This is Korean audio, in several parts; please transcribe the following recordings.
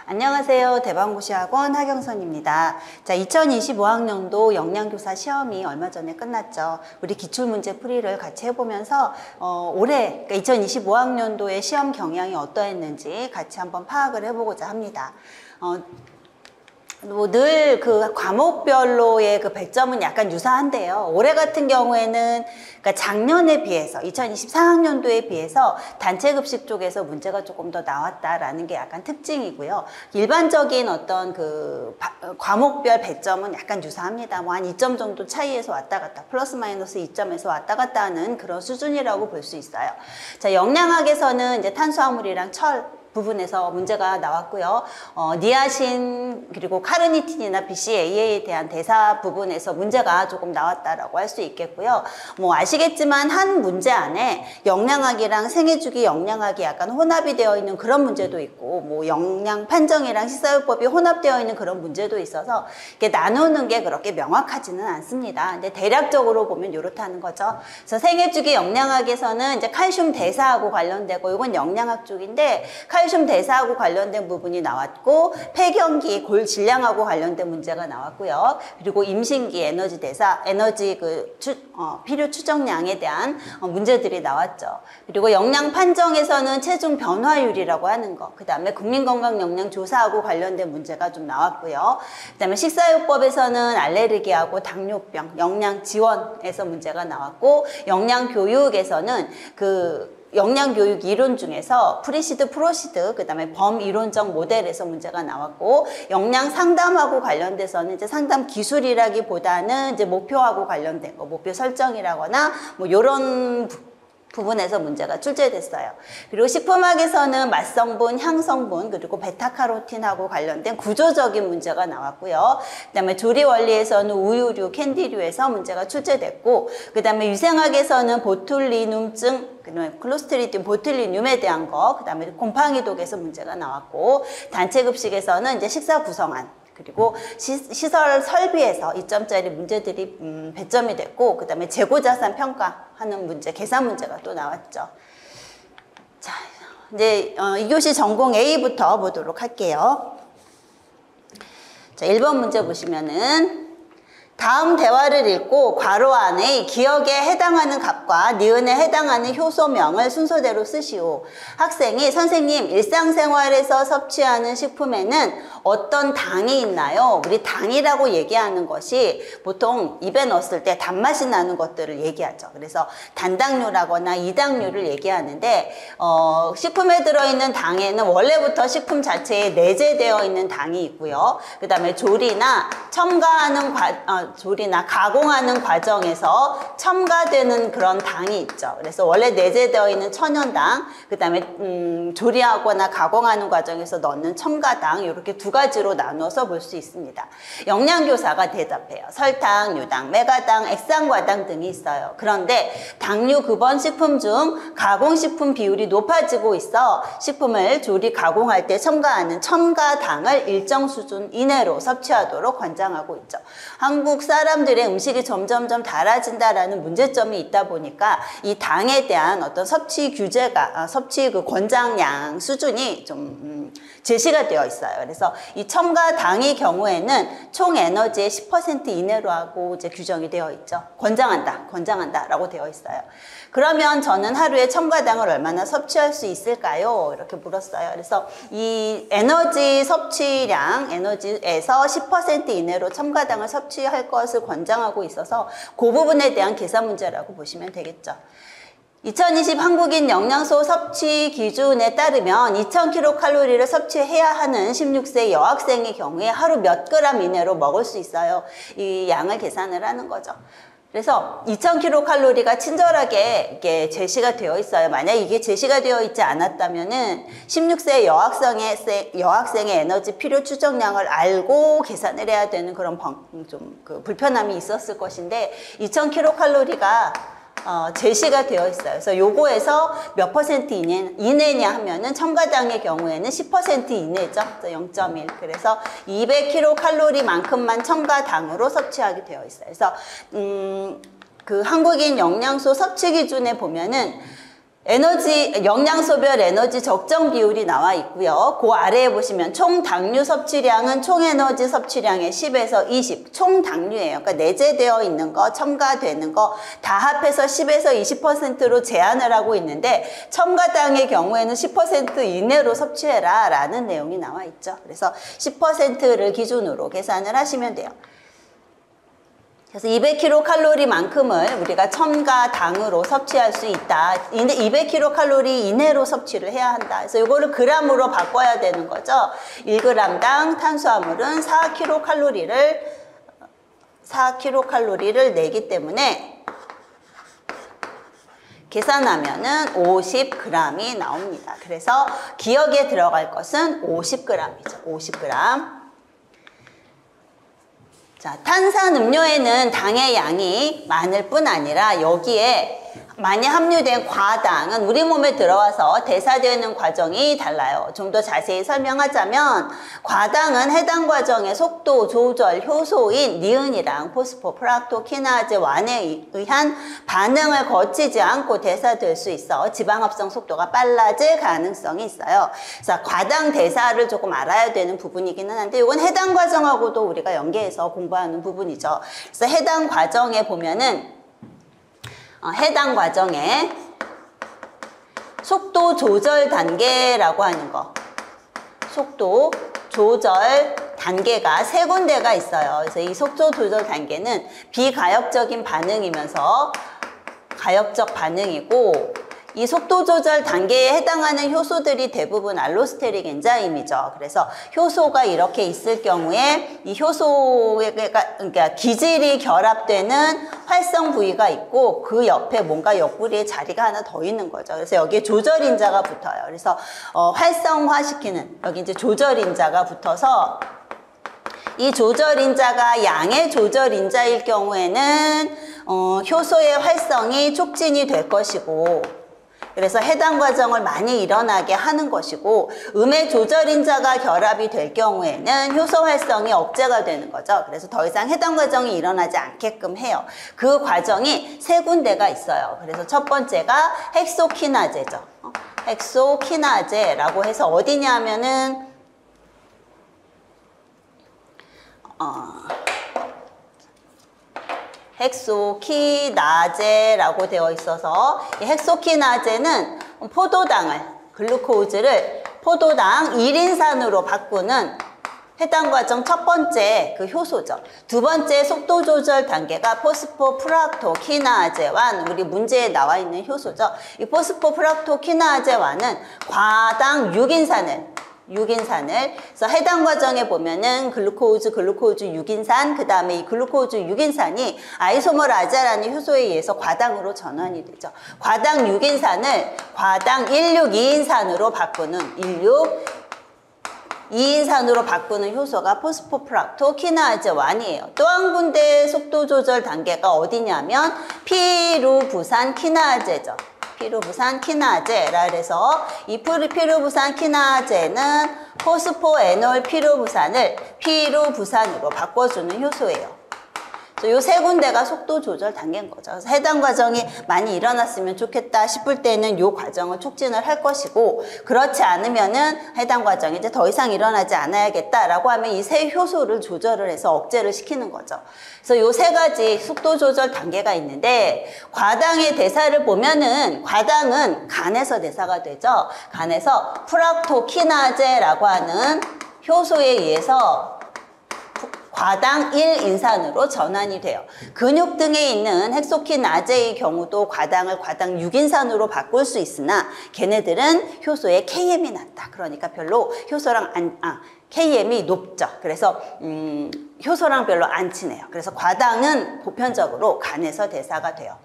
안녕하세요. 대방고시학원 하경선입니다. 자, 2025학년도 영양교사 시험이 얼마 전에 끝났죠. 우리 기출문제 풀이를 같이 해보면서 올해 그러니까 2025학년도의 시험 경향이 어떠했는지 같이 한번 파악을 해보고자 합니다. 늘 그 과목별로의 그 배점은 약간 유사한데요. 올해 같은 경우에는 그러니까 작년에 비해서 2024학년도에 비해서 단체급식 쪽에서 문제가 조금 더 나왔다라는 게 약간 특징이고요. 일반적인 어떤 그 과목별 배점은 약간 유사합니다. 뭐 한 2점 정도 차이에서 왔다 갔다 플러스 마이너스 2점에서 왔다 갔다 하는 그런 수준이라고 볼 수 있어요. 자, 영양학에서는 이제 탄수화물이랑 철 부분에서 문제가 나왔고요. 니아신 그리고 카르니틴이나 BCAA에 대한 대사 부분에서 문제가 조금 나왔다라고 할 수 있겠고요. 뭐 아시겠지만 한 문제 안에 영양학이랑 생애주기 영양학이 약간 혼합이 되어 있는 그런 문제도 있고, 뭐 영양 판정이랑 식사요법이 혼합되어 있는 그런 문제도 있어서 이게 나누는 게 그렇게 명확하지는 않습니다. 근데 대략적으로 보면 이렇다는 거죠. 그래서 생애주기 영양학에서는 이제 칼슘 대사하고 관련되고, 이건 영양학 쪽인데 칼슘 대사하고 관련된 부분이 나왔고, 폐경기 골 질량하고 관련된 문제가 나왔고요. 그리고 임신기 에너지 대사, 에너지 필요 추정량에 대한 문제들이 나왔죠. 그리고 영양 판정에서는 체중 변화율이라고 하는 거, 그 다음에 국민건강 영양 조사하고 관련된 문제가 좀 나왔고요. 그 다음에 식사요법에서는 알레르기하고 당뇨병, 영양 지원에서 문제가 나왔고, 영양 교육에서는 영양교육 이론 중에서 프리시드, 프로시드, 그 다음에 범이론적 모델에서 문제가 나왔고, 영양 상담하고 관련돼서는 이제 상담 기술이라기보다는 이제 목표하고 관련된 거, 목표 설정이라거나 뭐 요런 부분에서 문제가 출제됐어요. 그리고 식품학에서는 맛성분, 향성분, 그리고 베타카로틴하고 관련된 구조적인 문제가 나왔고요. 그 다음에 조리 원리에서는 우유류, 캔디류에서 문제가 출제됐고, 그 다음에 유생학에서는 보툴리눔증, 그 다음에 클로스트리디움, 보툴리눔에 대한 거, 그 다음에 곰팡이독에서 문제가 나왔고, 단체급식에서는 이제 식사 구성안, 그리고 시설 설비에서 2점짜리 문제들이 배점이 됐고, 그 다음에 재고자산 평가하는 문제, 계산 문제가 또 나왔죠. 자, 이제 2교시 전공 A부터 보도록 할게요. 자, 1번 문제 보시면은 다음 대화를 읽고 괄호 안에 기억에 해당하는 값과 니은에 해당하는 효소명을 순서대로 쓰시오. 학생이 선생님, 일상생활에서 섭취하는 식품에는 어떤 당이 있나요? 우리 당이라고 얘기하는 것이 보통 입에 넣었을 때 단맛이 나는 것들을 얘기하죠. 그래서 단당류라거나 이당류를 얘기하는데, 식품에 들어있는 당에는 원래부터 식품 자체에 내재되어 있는 당이 있고요. 그 다음에 조리나 가공하는 과정에서 첨가되는 그런 당이 있죠. 그래서 원래 내재되어 있는 천연당, 그 다음에 조리하거나 가공하는 과정에서 넣는 첨가당, 이렇게 두 가지로 나눠서 볼 수 있습니다. 영양교사가 대답해요. 설탕, 유당, 메가당, 액상과당 등이 있어요. 그런데 당류 급원 식품 중 가공식품 비율이 높아지고 있어 식품을 조리, 가공할 때 첨가하는 첨가당을 일정 수준 이내로 섭취하도록 권장하고 있죠. 한국 사람들의 음식이 점점점 달아진다라는 문제점이 있다 보니까 이 당에 대한 어떤 섭취 규제가, 섭취 그 권장량 수준이 좀 제시가 되어 있어요. 그래서 이 첨가당의 경우에는 총 에너지의 10% 이내로 하고 이제 규정이 되어 있죠. 권장한다라고 되어 있어요. 그러면 저는 하루에 첨가당을 얼마나 섭취할 수 있을까요? 이렇게 물었어요. 그래서 이 에너지 섭취량, 에너지에서 10% 이내로 첨가당을 섭취할 것을 권장하고 있어서 그 부분에 대한 계산 문제라고 보시면 되겠죠. 2020 한국인 영양소 섭취 기준에 따르면 2000kcal를 섭취해야 하는 16세 여학생의 경우에 하루 몇 그램 이내로 먹을 수 있어요. 이 양을 계산을 하는 거죠. 그래서 2000kcal가 친절하게 이게 제시가 되어 있어요. 만약 이게 제시가 되어 있지 않았다면은 16세 여학생의 에너지 필요 추정량을 알고 계산을 해야 되는 그런 그 불편함이 있었을 것인데, 2000kcal가 제시가 되어 있어요. 그래서 요거에서 몇 퍼센트 이내냐 하면은 첨가당의 경우에는 10% 이내죠. 0.1. 그래서 200kcal만큼만 첨가당으로 섭취하게 되어 있어요. 그래서 그 한국인 영양소 섭취 기준에 보면은 영양소별 에너지 적정 비율이 나와 있고요. 그 아래에 보시면 총 당류 섭취량은 총 에너지 섭취량의 10에서 20. 총 당류예요. 그러니까 내재되어 있는 거, 첨가되는 거 다 합해서 10에서 20%로 제한을 하고 있는데 첨가당의 경우에는 10% 이내로 섭취해라 라는 내용이 나와 있죠. 그래서 10%를 기준으로 계산을 하시면 돼요. 그래서 200kcal만큼을 우리가 첨가당으로 섭취할 수 있다. 200kcal 이내로 섭취를 해야 한다. 그래서 이거를 g으로 바꿔야 되는 거죠. 1g당 탄수화물은 4kcal를 내기 때문에 계산하면은 50g이 나옵니다. 그래서 기억에 들어갈 것은 50g이죠. 50g. 자, 탄산음료에는 당의 양이 많을 뿐 아니라 여기에 많이 함유된 과당은 우리 몸에 들어와서 대사되는 과정이 달라요. 좀 더 자세히 설명하자면 과당은 해당 과정의 속도 조절 효소인 니은이랑 포스포프락토키나제1에 의한 반응을 거치지 않고 대사될 수 있어 지방합성 속도가 빨라질 가능성이 있어요. 그래서 과당 대사를 조금 알아야 되는 부분이기는 한데 이건 해당 과정하고도 우리가 연계해서 공부하는 부분이죠. 그래서 해당 과정에 보면은 해당 과정에 속도 조절 단계라고 하는 거, 속도 조절 단계가 3군데가 있어요. 그래서 이 속도 조절 단계는 비가역적인 반응이면서 가역적 반응이고, 이 속도 조절 단계에 해당하는 효소들이 대부분 알로스테릭 엔자임이죠. 그래서 효소가 이렇게 있을 경우에 이 효소가 그러니까 기질이 결합되는 활성 부위가 있고 그 옆에 뭔가 옆구리에 자리가 하나 더 있는 거죠. 그래서 여기에 조절인자가 붙어요. 그래서 활성화시키는 여기 이제 조절인자가 붙어서 이 조절인자가 양의 조절인자일 경우에는 효소의 활성이 촉진이 될 것이고, 그래서 해당 과정을 많이 일어나게 하는 것이고, 음의 조절인자가 결합이 될 경우에는 효소 활성이 억제가 되는 거죠. 그래서 더 이상 해당 과정이 일어나지 않게끔 해요. 그 과정이 3군데가 있어요. 그래서 첫 번째가 헥소키나제죠. 헥소키나제라고 해서 어디냐 하면은 헥소키나제라고 되어 있어서 이 헥소키나제는 포도당을, 글루코즈를 포도당 1인산으로 바꾸는 해당 과정 첫 번째 그 효소죠. 두 번째 속도 조절 단계가 포스포프락토키나제1, 우리 문제에 나와 있는 효소죠. 이 포스포프락토키나제1은 과당 6인산을 그래서 해당 과정에 보면은 글루코즈 6인산, 그 다음에 이 글루코즈 6인산이 아이소머라제라는 효소에 의해서 과당으로 전환이 되죠. 과당 6인산을 과당 16,2인산으로 바꾸는 2인산으로 바꾸는 효소가 포스포프락토키나제1이에요. 또 한 군데 속도 조절 단계가 어디냐면 피루부산키나제죠. 피루부산키나제라 그래서 이 피루부산키나제는 포스포에놀 피루부산을 피루부산으로 바꿔주는 효소예요. 요 3군데가 속도 조절 단계인 거죠. 그래서 해당 과정이 많이 일어났으면 좋겠다 싶을 때는 요 과정을 촉진을 할 것이고, 그렇지 않으면은 해당 과정이 이제 더 이상 일어나지 않아야겠다라고 하면 이 3 효소를 조절을 해서 억제를 시키는 거죠. 그래서 요 3가지 속도 조절 단계가 있는데, 과당의 대사를 보면은 과당은 간에서 대사가 되죠. 간에서 프락토키나제라고 하는 효소에 의해서 과당 1인산으로 전환이 돼요. 근육 등에 있는 헥소키나제의 경우도 과당을 과당 6인산으로 바꿀 수 있으나 걔네들은 효소에 KM이 낮다. 그러니까 별로 효소랑 KM이 높죠. 그래서 효소랑 별로 안 친해요. 그래서 과당은 보편적으로 간에서 대사가 돼요.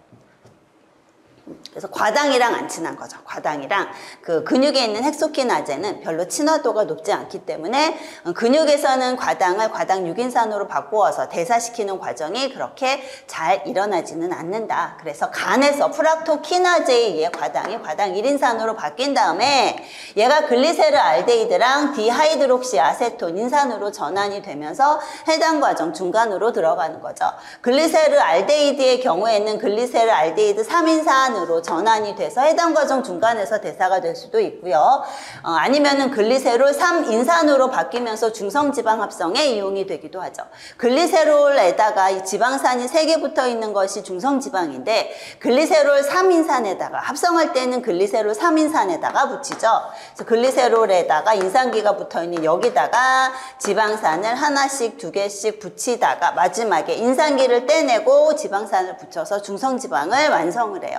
그래서 과당이랑 안 친한 거죠. 과당이랑 그 근육에 있는 헥소키나제는 별로 친화도가 높지 않기 때문에 근육에서는 과당을 과당 6인산으로 바꾸어서 대사시키는 과정이 그렇게 잘 일어나지는 않는다. 그래서 간에서 프락토키나제에 의해 과당이 과당 1인산으로 바뀐 다음에 얘가 글리세르알데히드랑 디하이드록시아세톤 인산으로 전환이 되면서 해당 과정 중간으로 들어가는 거죠. 글리세르알데히드의 경우에는 글리세르알데히드 3인산으로 지방산으로 전환이 돼서 해당 과정 중간에서 대사가 될 수도 있고요. 아니면은 글리세롤 3인산으로 바뀌면서 중성지방 합성에 이용이 되기도 하죠. 글리세롤에다가 이 지방산이 3개 붙어 있는 것이 중성지방인데 글리세롤 3인산에다가 합성할 때는 글리세롤 3인산에다가 붙이죠. 그래서 글리세롤에다가 인산기가 붙어 있는 여기다가 지방산을 하나씩 2개씩 붙이다가 마지막에 인산기를 떼내고 지방산을 붙여서 중성지방을 완성을 해요.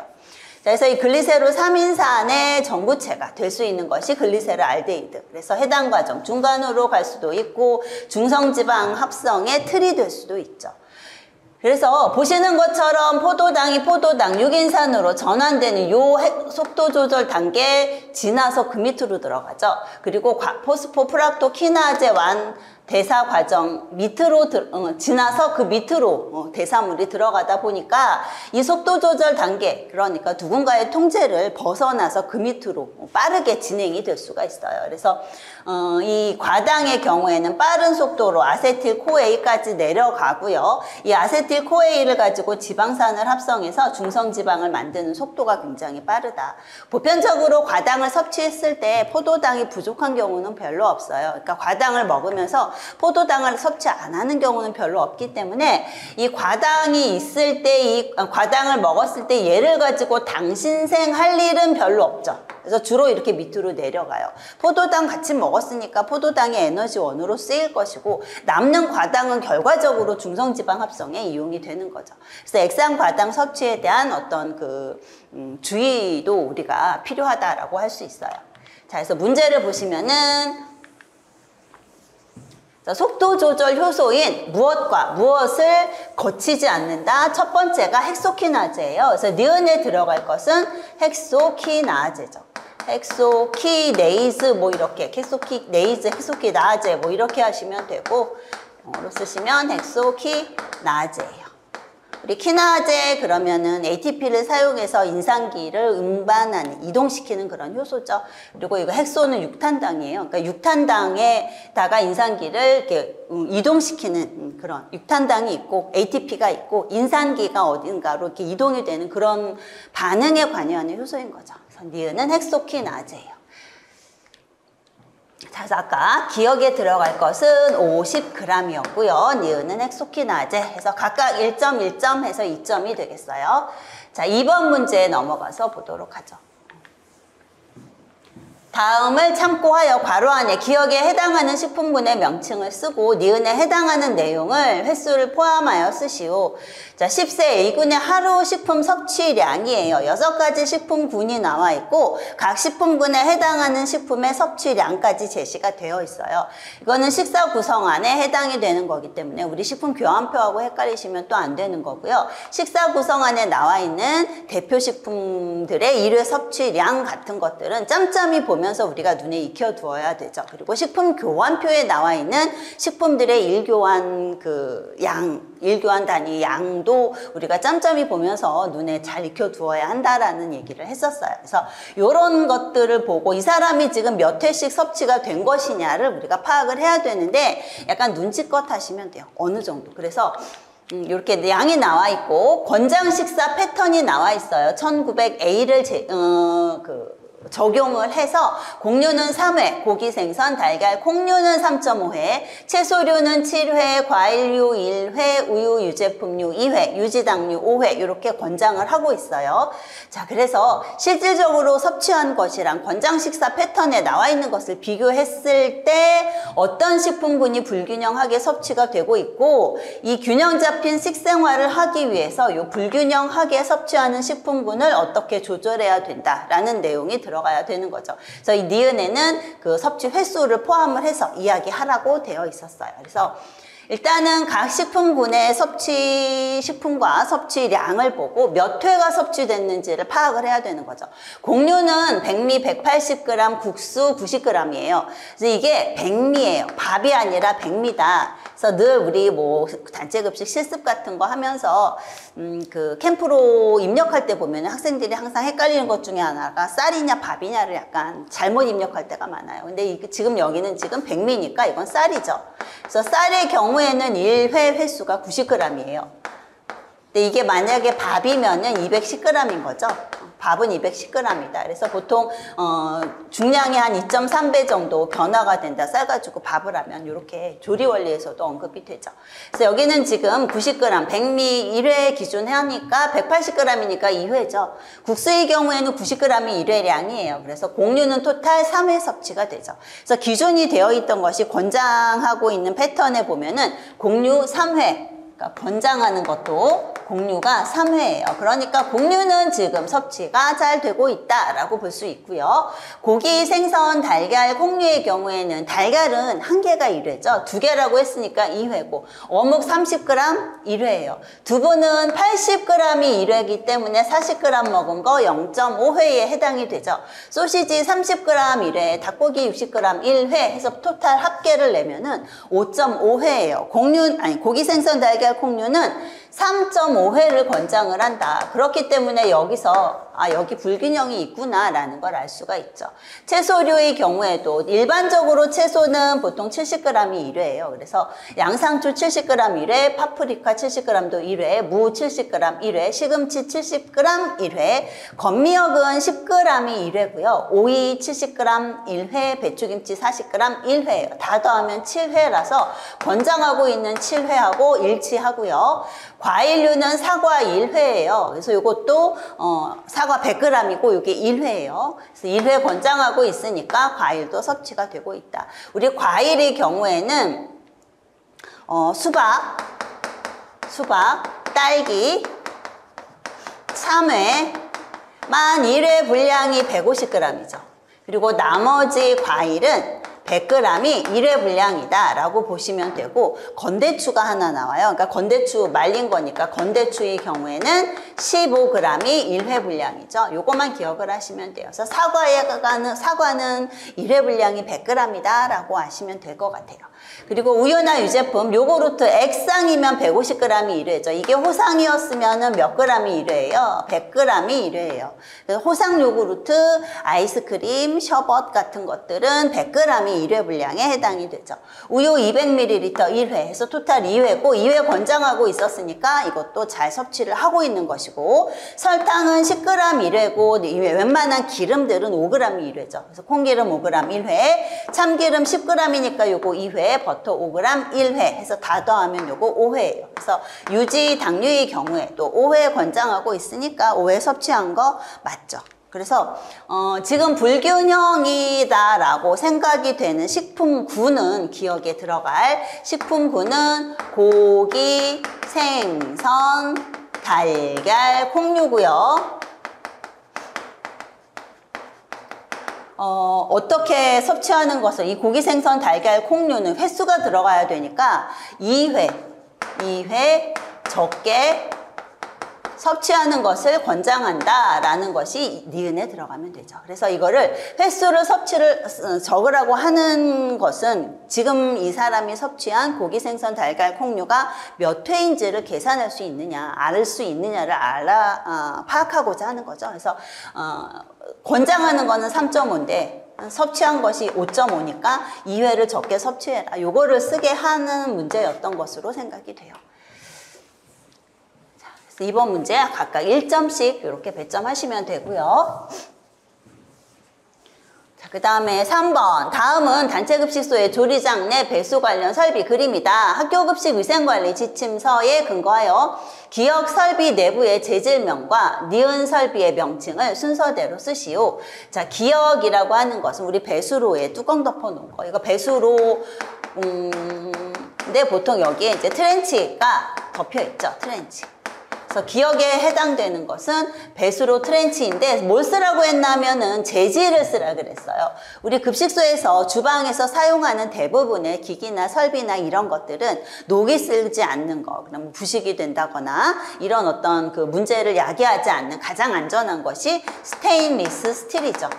그래서 이 글리세롤 3인산의 전구체가 될 수 있는 것이 글리세롤 알데히드. 그래서 해당 과정 중간으로 갈 수도 있고 중성지방 합성의 틀이 될 수도 있죠. 그래서 보시는 것처럼 포도당이 포도당 6인산으로 전환되는 요 속도 조절 단계 지나서 그 밑으로 들어가죠. 그리고 포스포프락토키나제 완 대사 과정 밑으로 지나서 그 밑으로 대사물이 들어가다 보니까 이 속도 조절 단계, 그러니까 누군가의 통제를 벗어나서 그 밑으로 빠르게 진행이 될 수가 있어요. 그래서 이 과당의 경우에는 빠른 속도로 아세틸코에이까지 내려가고요. 이 아세틸코에이를 가지고 지방산을 합성해서 중성지방을 만드는 속도가 굉장히 빠르다. 보편적으로 과당을 섭취했을 때 포도당이 부족한 경우는 별로 없어요. 그러니까 과당을 먹으면서 포도당을 섭취 안 하는 경우는 별로 없기 때문에 이 과당이 있을 때, 이 과당을 먹었을 때 얘를 가지고 당 신생할 일은 별로 없죠. 그래서 주로 이렇게 밑으로 내려가요. 포도당 같이 먹었으니까 포도당이 에너지원으로 쓰일 것이고 남는 과당은 결과적으로 중성지방 합성에 이용이 되는 거죠. 그래서 액상 과당 섭취에 대한 어떤 주의도 우리가 필요하다라고 할 수 있어요. 자, 그래서 문제를 보시면은 속도 조절 효소인 무엇과 무엇을 거치지 않는다. 첫 번째가 헥소키나제예요. 그래서 니은에 들어갈 것은 헥소키나제죠. 헥소키네이즈 뭐 이렇게 헥소키네이즈, 헥소키나제 뭐 이렇게 하시면 되고 영어로 쓰시면 헥소키나제예요. 우리 키나제 그러면은 ATP를 사용해서 인산기를 운반하는, 이동시키는 그런 효소죠. 그리고 이거 헥소는 육탄당이에요. 그러니까 육탄당에다가 인산기를 이렇게 이동시키는 그런 육탄당이 있고 ATP가 있고 인산기가 어딘가로 이렇게 이동이 되는 그런 반응에 관여하는 효소인 거죠. 그래서 니은은 헥소키나제예요. 자, 그래서 아까 기억에 들어갈 것은 50g이었고요. 니은은 헥소키나제 해서 각각 1점, 1점 해서 2점이 되겠어요. 자, 2번 문제에 넘어가서 보도록 하죠. 다음을 참고하여 괄호 안에 기억에 해당하는 식품군의 명칭을 쓰고 니은에 해당하는 내용을 횟수를 포함하여 쓰시오. 자, 10세 A군의 하루 식품 섭취량이에요. 6가지 식품군이 나와 있고 각 식품군에 해당하는 식품의 섭취량까지 제시가 되어 있어요. 이거는 식사 구성안에 해당이 되는 거기 때문에 우리 식품 교환표하고 헷갈리시면 또 안 되는 거고요. 식사 구성안에 나와 있는 대표 식품들의 일회 섭취량 같은 것들은 짬짬이 보면서 우리가 눈에 익혀두어야 되죠. 그리고 식품 교환표에 나와 있는 식품들의 일교환 일교환 단위 양도 우리가 짬짬이 보면서 눈에 잘 익혀두어야 한다라는 얘기를 했었어요. 그래서 이런 것들을 보고 이 사람이 지금 몇 회씩 섭취가 된 것이냐를 우리가 파악을 해야 되는데 약간 눈치껏 하시면 돼요. 어느 정도. 그래서 이렇게 양이 나와 있고 권장 식사 패턴이 나와 있어요. 1900A를 적용을 해서 곡류는 3회, 고기, 생선, 달걀, 콩류는 3.5회, 채소류는 7회, 과일류 1회, 우유, 유제품류 2회, 유지당류 5회 이렇게 권장을 하고 있어요. 자, 그래서 실질적으로 섭취한 것이랑 권장 식사 패턴에 나와 있는 것을 비교했을 때 어떤 식품군이 불균형하게 섭취가 되고 있고 이 균형 잡힌 식생활을 하기 위해서 이 불균형하게 섭취하는 식품군을 어떻게 조절해야 된다라는 내용이 들어가야 되는 거죠. 그래서 이 니은에는 그 섭취 횟수를 포함을 해서 이야기하라고 되어 있었어요. 그래서 일단은 각 식품군의 식품과 섭취량을 보고 몇 회가 섭취됐는지를 파악을 해야 되는 거죠. 곡류는 백미 180g, 국수 90g이에요. 그래서 이게 백미예요. 밥이 아니라 백미다. 그래서 늘 우리 뭐 단체급식 실습 같은 거 하면서 그 캠프로 입력할 때 보면 학생들이 항상 헷갈리는 것 중에 하나가 쌀이냐 밥이냐를 약간 잘못 입력할 때가 많아요. 근데 지금 여기는 지금 백미니까 이건 쌀이죠. 그래서 쌀의 경우에는 1회 횟수가 90g이에요. 근데 이게 만약에 밥이면은 210g인 거죠. 밥은 210g이다. 그래서 보통 중량이 한 2.3배 정도 변화가 된다. 쌀 가지고 밥을 하면 이렇게 조리 원리에서도 언급이 되죠. 그래서 여기는 지금 90g, 백미 1회 기준 하니까 180g이니까 2회죠. 국수의 경우에는 90g이 1회량이에요. 그래서 공유는 토탈 3회 섭취가 되죠. 그래서 기준이 되어 있던 것이 권장하고 있는 패턴에 보면은 공유 3회. 그러니까 권장하는 것도 공유가 3회예요. 그러니까 공유는 지금 섭취가 잘 되고 있다라고 볼 수 있고요. 고기, 생선, 달걀, 콩류의 경우에는 달걀은 한 개가 1회죠. 2개라고 했으니까 2회고 어묵 30g 1회예요. 두부는 80g이 1회이기 때문에 40g 먹은 거 0.5회에 해당이 되죠. 소시지 30g 1회, 닭고기 60g 1회 해서 토탈 합계를 내면은 5.5회예요. 고기, 생선, 달걀, 콩류는 3.5회를 권장을 한다. 그렇기 때문에 여기서 여기 불균형이 있구나 라는 걸 알 수가 있죠. 채소류의 경우에도 일반적으로 채소는 보통 70g이 1회예요. 그래서 양상추 70g 1회, 파프리카 70g도 1회, 무 70g 1회, 시금치 70g 1회, 건미역은 10g이 1회고요. 오이 70g 1회, 배추김치 40g 1회예요. 다 더하면 7회라서 권장하고 있는 7회하고 일치하고요. 과일류는 사과 1회예요. 그래서 이것도 사과 100g이고 이게 1회예요. 그래서 1회 권장하고 있으니까 과일도 섭취가 되고 있다. 우리 과일의 경우에는 수박, 딸기, 참외 만 1회 분량이 150g이죠. 그리고 나머지 과일은 100g이 1회 분량이다 라고 보시면 되고, 건대추가 하나 나와요. 그러니까 건대추 말린 거니까 건대추의 경우에는 15g이 1회 분량이죠. 요것만 기억을 하시면 돼요. 그래서 사과는 1회 분량이 100g이다 라고 아시면 될 것 같아요. 그리고 우유나 유제품, 요구르트 액상이면 150g이 1회죠. 이게 호상이었으면 몇 g이 1회예요? 100g이 1회예요. 그래서 호상 요구르트, 아이스크림, 셔벗 같은 것들은 100g이 1회 분량에 해당이 되죠. 우유 200ml 1회 해서 토탈 2회고 2회 권장하고 있었으니까 이것도 잘 섭취를 하고 있는 것이고, 설탕은 10g 1회고 웬만한 기름들은 5g이 1회죠. 그래서 콩기름 5g 1회, 참기름 10g이니까 요거 2회, 버터 5g 1회 해서 다 더하면 요거 5회예요. 그래서 유지 당류의 경우에도 5회 권장하고 있으니까 5회 섭취한 거 맞죠. 그래서 지금 불균형이다 라고 생각이 되는 식품군은 기억에 들어갈 식품군은 고기, 생선, 달걀, 콩류고요. 어떻게 섭취하는 것을, 이 고기, 생선, 달걀, 콩류는 횟수가 들어가야 되니까 2회 적게 섭취하는 것을 권장한다 라는 것이 니은에 들어가면 되죠. 그래서 이거를 횟수를 섭취를 적으라고 하는 것은 지금 이 사람이 섭취한 고기, 생선, 달걀, 콩류가 몇 회인지를 계산할 수 있느냐, 알 수 있느냐를 파악하고자 하는 거죠. 그래서 권장하는 거는 3.5인데 섭취한 것이 5.5니까 2회를 적게 섭취해라. 요거를 쓰게 하는 문제였던 것으로 생각이 돼요. 이번 문제 각각 1점씩 이렇게 배점하시면 되고요. 자, 그 다음에 3번. 다음은 단체급식소의 조리장 내 배수 관련 설비 그림이다. 학교급식 위생관리 지침서에 근거하여 기역 설비 내부의 재질명과 니은 설비의 명칭을 순서대로 쓰시오. 자, 기역이라고 하는 것은 우리 배수로에 뚜껑 덮어 놓은 거. 이거 배수로, 근데 보통 여기에 이제 트렌치가 덮여 있죠. 트렌치. 그래서 기역에 해당되는 것은 배수로 트렌치인데 뭘 쓰라고 했냐면은 재질을 쓰라 그랬어요. 우리 급식소에서 주방에서 사용하는 대부분의 기기나 설비나 이런 것들은 녹이 쓰지 않는 거, 그럼 부식이 된다거나 이런 어떤 그 문제를 야기하지 않는 가장 안전한 것이 스테인리스 스틸이죠.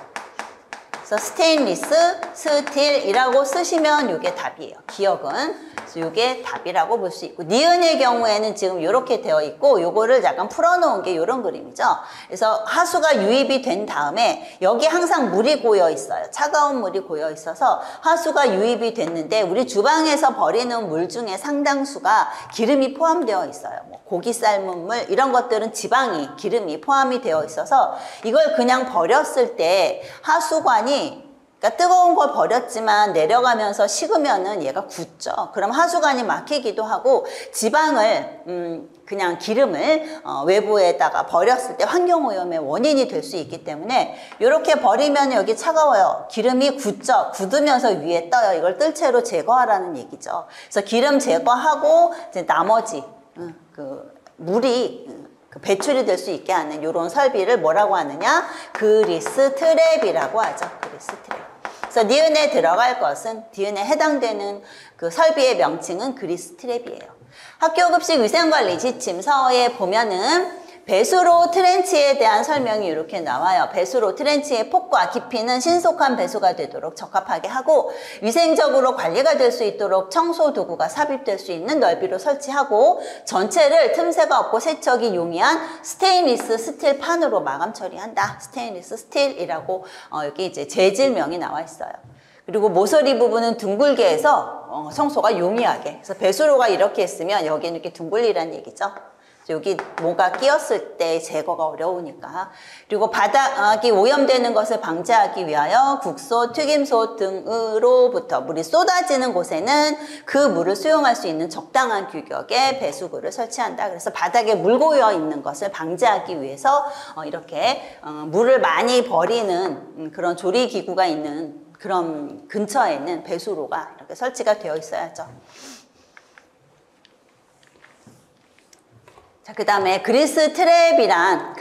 그래서 스테인리스, 스틸이라고 쓰시면 이게 답이에요. 기억은. 이게 답이라고 볼 수 있고, 니은의 경우에는 지금 이렇게 되어 있고, 요거를 약간 풀어놓은 게 이런 그림이죠. 그래서 하수가 유입이 된 다음에 여기 항상 물이 고여 있어요. 차가운 물이 고여 있어서 하수가 유입이 됐는데 우리 주방에서 버리는 물 중에 상당수가 기름이 포함되어 있어요. 뭐 고기 삶은 물 이런 것들은 지방이, 기름이 포함이 되어 있어서 이걸 그냥 버렸을 때 하수관이, 그러니까 뜨거운 걸 버렸지만 내려가면서 식으면은 얘가 굳죠. 그럼 하수관이 막히기도 하고 지방을 그냥 기름을 외부에다가 버렸을 때 환경오염의 원인이 될 수 있기 때문에 이렇게 버리면 여기 차가워요. 기름이 굳죠. 굳으면서 위에 떠요. 이걸 뜰채로 제거하라는 얘기죠. 그래서 기름 제거하고 이제 나머지 그 물이 배출이 될 수 있게 하는 이런 설비를 뭐라고 하느냐? 그리스 트랩이라고 하죠. 그리스 트랩. 그래서 니은에 들어갈 것은, 니은에 해당되는 그 설비의 명칭은 그리스 트랩이에요. 학교급식 위생관리 지침서에 보면은 배수로 트렌치에 대한 설명이 이렇게 나와요. 배수로 트렌치의 폭과 깊이는 신속한 배수가 되도록 적합하게 하고 위생적으로 관리가 될 수 있도록 청소 도구가 삽입될 수 있는 넓이로 설치하고 전체를 틈새가 없고 세척이 용이한 스테인리스 스틸 판으로 마감 처리한다. 스테인리스 스틸이라고 여기 이제 재질명이 나와 있어요. 그리고 모서리 부분은 둥글게 해서 청소가 용이하게. 그래서 배수로가 이렇게 있으면 여기는 이렇게 둥글리란 얘기죠. 여기 뭐가 끼었을 때 제거가 어려우니까. 그리고 바닥이 오염되는 것을 방지하기 위하여 국소, 튀김소 등으로부터 물이 쏟아지는 곳에는 그 물을 수용할 수 있는 적당한 규격의 배수구를 설치한다. 그래서 바닥에 물 고여 있는 것을 방지하기 위해서 이렇게 물을 많이 버리는 그런 조리기구가 있는 그런 근처에는 배수로가 이렇게 설치가 되어 있어야죠. 자, 그 다음에 그리스 트랩에 대한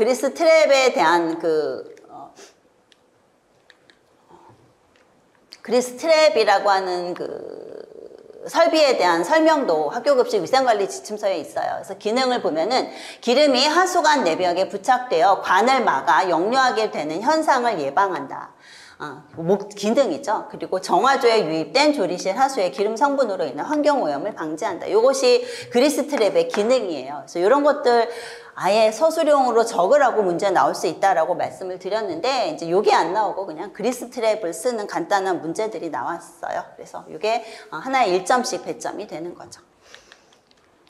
그리스 트랩이라고 하는 설비에 대한 설명도 학교급식 위생관리 지침서에 있어요. 그래서 기능을 보면은 기름이 하수관 내벽에 부착되어 관을 막아 역류하게 되는 현상을 예방한다. 기능이죠. 그리고 정화조에 유입된 조리실 하수의 기름 성분으로 인한 환경오염을 방지한다. 이것이 그리스 트랩의 기능이에요. 그래서 이런 것들 아예 서술형으로 적으라고 문제 나올 수 있다라고 말씀을 드렸는데 이제 이게 안 나오고 그냥 그리스 트랩을 쓰는 간단한 문제들이 나왔어요. 그래서 이게 하나의 1점씩 배점이 되는 거죠.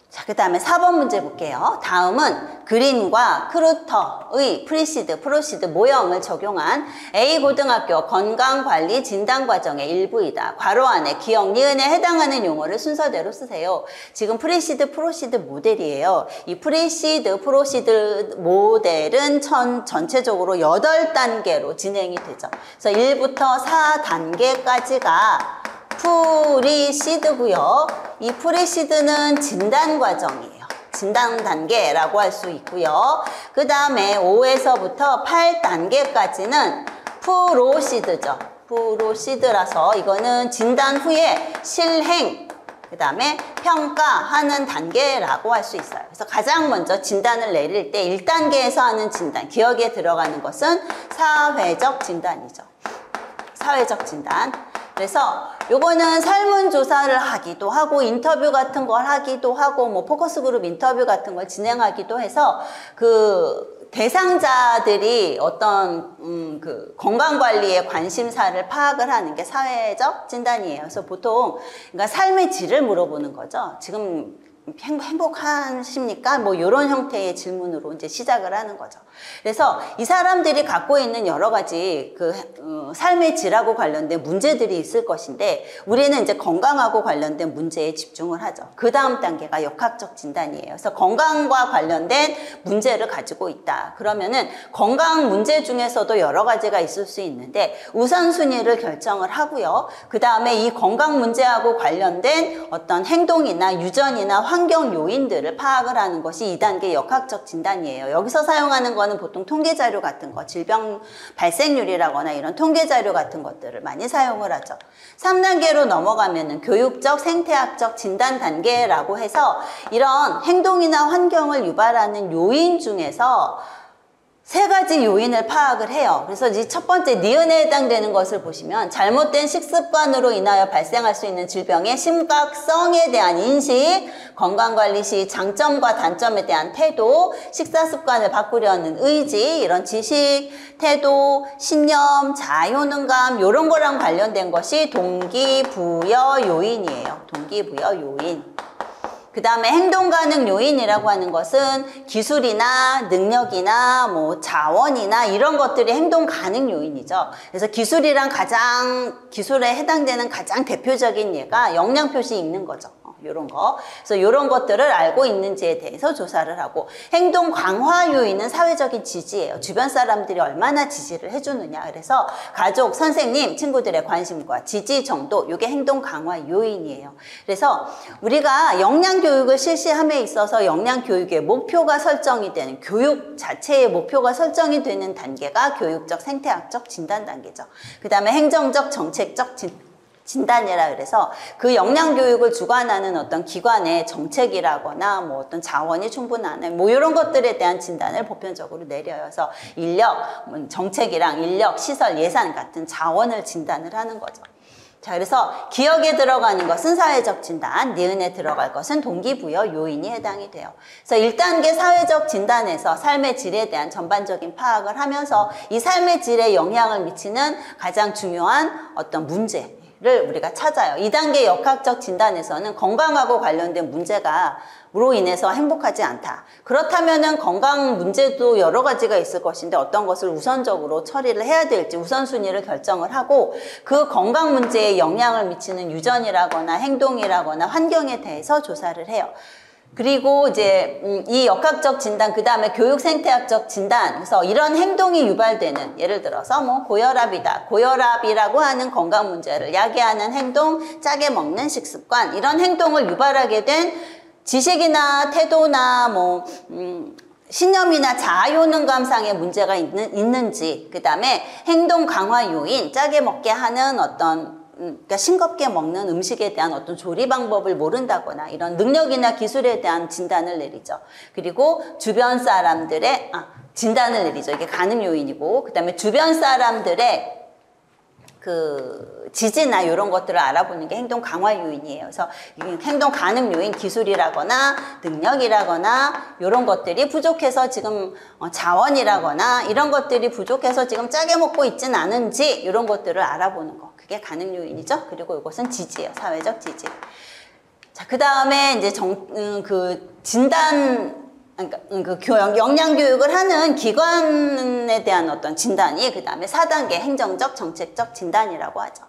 자, 그 다음에 4번 문제 볼게요. 다음은 그린과 크루터의 프로시드 모형을 적용한 A고등학교 건강관리 진단과정의 일부이다. 괄호 안에 기억, 니은에 해당하는 용어를 순서대로 쓰세요. 지금 프로시드 모델이에요. 이 프로시드 모델은 전체적으로 8단계로 진행이 되죠. 그래서 1부터 4단계까지가 프리시드고요. 이 프리시드는 진단 과정이에요. 진단 단계라고 할 수 있고요. 그 다음에 5에서부터 8단계까지는 프로시드죠. 프로시드라서 이거는 진단 후에 실행, 그 다음에 평가하는 단계라고 할 수 있어요. 그래서 가장 먼저 진단을 내릴 때 1단계에서 하는 진단, 기억에 들어가는 것은 사회적 진단이죠. 사회적 진단. 그래서 요거는 설문조사를 하기도 하고 인터뷰 같은 걸 하기도 하고 뭐 포커스그룹 인터뷰 같은 걸 진행하기도 해서 그 대상자들이 어떤 그 건강관리의 관심사를 파악을 하는 게 사회적 진단이에요. 그래서 보통 그러니까 삶의 질을 물어보는 거죠. 지금 행복하십니까? 뭐 이런 형태의 질문으로 이제 시작을 하는 거죠. 그래서 이 사람들이 갖고 있는 여러 가지 삶의 질하고 관련된 문제들이 있을 것인데 우리는 이제 건강하고 관련된 문제에 집중을 하죠. 그 다음 단계가 역학적 진단이에요. 그래서 건강과 관련된 문제를 가지고 있다. 그러면은 건강 문제 중에서도 여러 가지가 있을 수 있는데 우선순위를 결정을 하고요. 그 다음에 이 건강 문제하고 관련된 어떤 행동이나 유전이나 환경 요인들을 파악을 하는 것이 2단계 역학적 진단이에요. 여기서 사용하는 거는 보통 통계자료 같은 거, 질병 발생률이라거나 이런 통계자료 같은 것들을 많이 사용을 하죠. 3단계로 넘어가면은 교육적, 생태학적 진단 단계라고 해서 이런 행동이나 환경을 유발하는 요인 중에서 세 가지 요인을 파악을 해요. 그래서 이 첫 번째 니은에 해당되는 것을 보시면 잘못된 식습관으로 인하여 발생할 수 있는 질병의 심각성에 대한 인식, 건강관리 시 장점과 단점에 대한 태도, 식사습관을 바꾸려는 의지, 이런 지식, 태도, 신념, 자아효능감 이런 거랑 관련된 것이 동기부여 요인이에요. 동기부여 요인. 그 다음에 행동 가능 요인이라고 하는 것은 기술이나 능력이나 뭐 자원이나 이런 것들이 행동 가능 요인이죠. 그래서 기술에 해당되는 가장 대표적인 예가 영양 표시 읽는 거죠. 요런 거. 그래서 요런 것들을 알고 있는지에 대해서 조사를 하고, 행동 강화 요인은 사회적인 지지예요. 주변 사람들이 얼마나 지지를 해주느냐. 그래서 가족, 선생님, 친구들의 관심과 지지 정도, 요게 행동 강화 요인이에요. 그래서 우리가 영양 교육을 실시함에 있어서 영양 교육의 목표가 설정이 되는, 교육 자체의 목표가 설정이 되는 단계가 교육적 생태학적 진단 단계죠. 그 다음에 행정적 정책적 진단이라 그래서 그 영양교육을 주관하는 어떤 기관의 정책이라거나 뭐 어떤 자원이 충분하네 뭐 이런 것들에 대한 진단을 보편적으로 내려요. 그래서 인력, 정책이랑 인력, 시설, 예산 같은 자원을 진단을 하는 거죠. 자, 그래서 기억에 들어가는 것은 사회적 진단, 니은에 들어갈 것은 동기부여 요인이 해당이 돼요. 그래서 1단계 사회적 진단에서 삶의 질에 대한 전반적인 파악을 하면서 이 삶의 질에 영향을 미치는 가장 중요한 어떤 문제 를 우리가 찾아요. 2단계 역학적 진단에서는 건강하고 관련된 문제가로 인해서 행복하지 않다. 그렇다면은 건강 문제도 여러 가지가 있을 것인데 어떤 것을 우선적으로 처리를 해야 될지 우선순위를 결정을 하고, 그 건강 문제에 영향을 미치는 유전이라거나 행동이라거나 환경에 대해서 조사를 해요. 그리고 이제 이 역학적 진단, 그 다음에 교육 생태학적 진단, 그래서 이런 행동이 유발되는, 예를 들어서 뭐 고혈압이다, 고혈압이라고 하는 건강 문제를 야기하는 행동, 짜게 먹는 식습관, 이런 행동을 유발하게 된 지식이나 태도나 뭐 신념이나 자아효능감상의 문제가 있는지, 그 다음에 행동 강화 요인, 짜게 먹게 하는 어떤 그러니까 싱겁게 먹는 음식에 대한 어떤 조리 방법을 모른다거나 이런 능력이나 기술에 대한 진단을 내리죠. 그리고 주변 사람들의 진단을 내리죠. 이게 가능 요인이고, 그 다음에 주변 사람들의 그 지지나 이런 것들을 알아보는 게 행동 강화 요인이에요. 그래서 행동 가능 요인, 기술이라거나 능력이라거나 이런 것들이 부족해서 지금 자원이라거나 이런 것들이 부족해서 지금 짜게 먹고 있진 않은지 이런 것들을 알아보는 거, 그게 가능 요인이죠. 그리고 이것은 지지예요. 사회적 지지. 자, 그 다음에 이제 그 진단, 그러니까 영양교육을 하는 기관에 대한 어떤 진단이 그 다음에 4단계 행정적 정책적 진단이라고 하죠.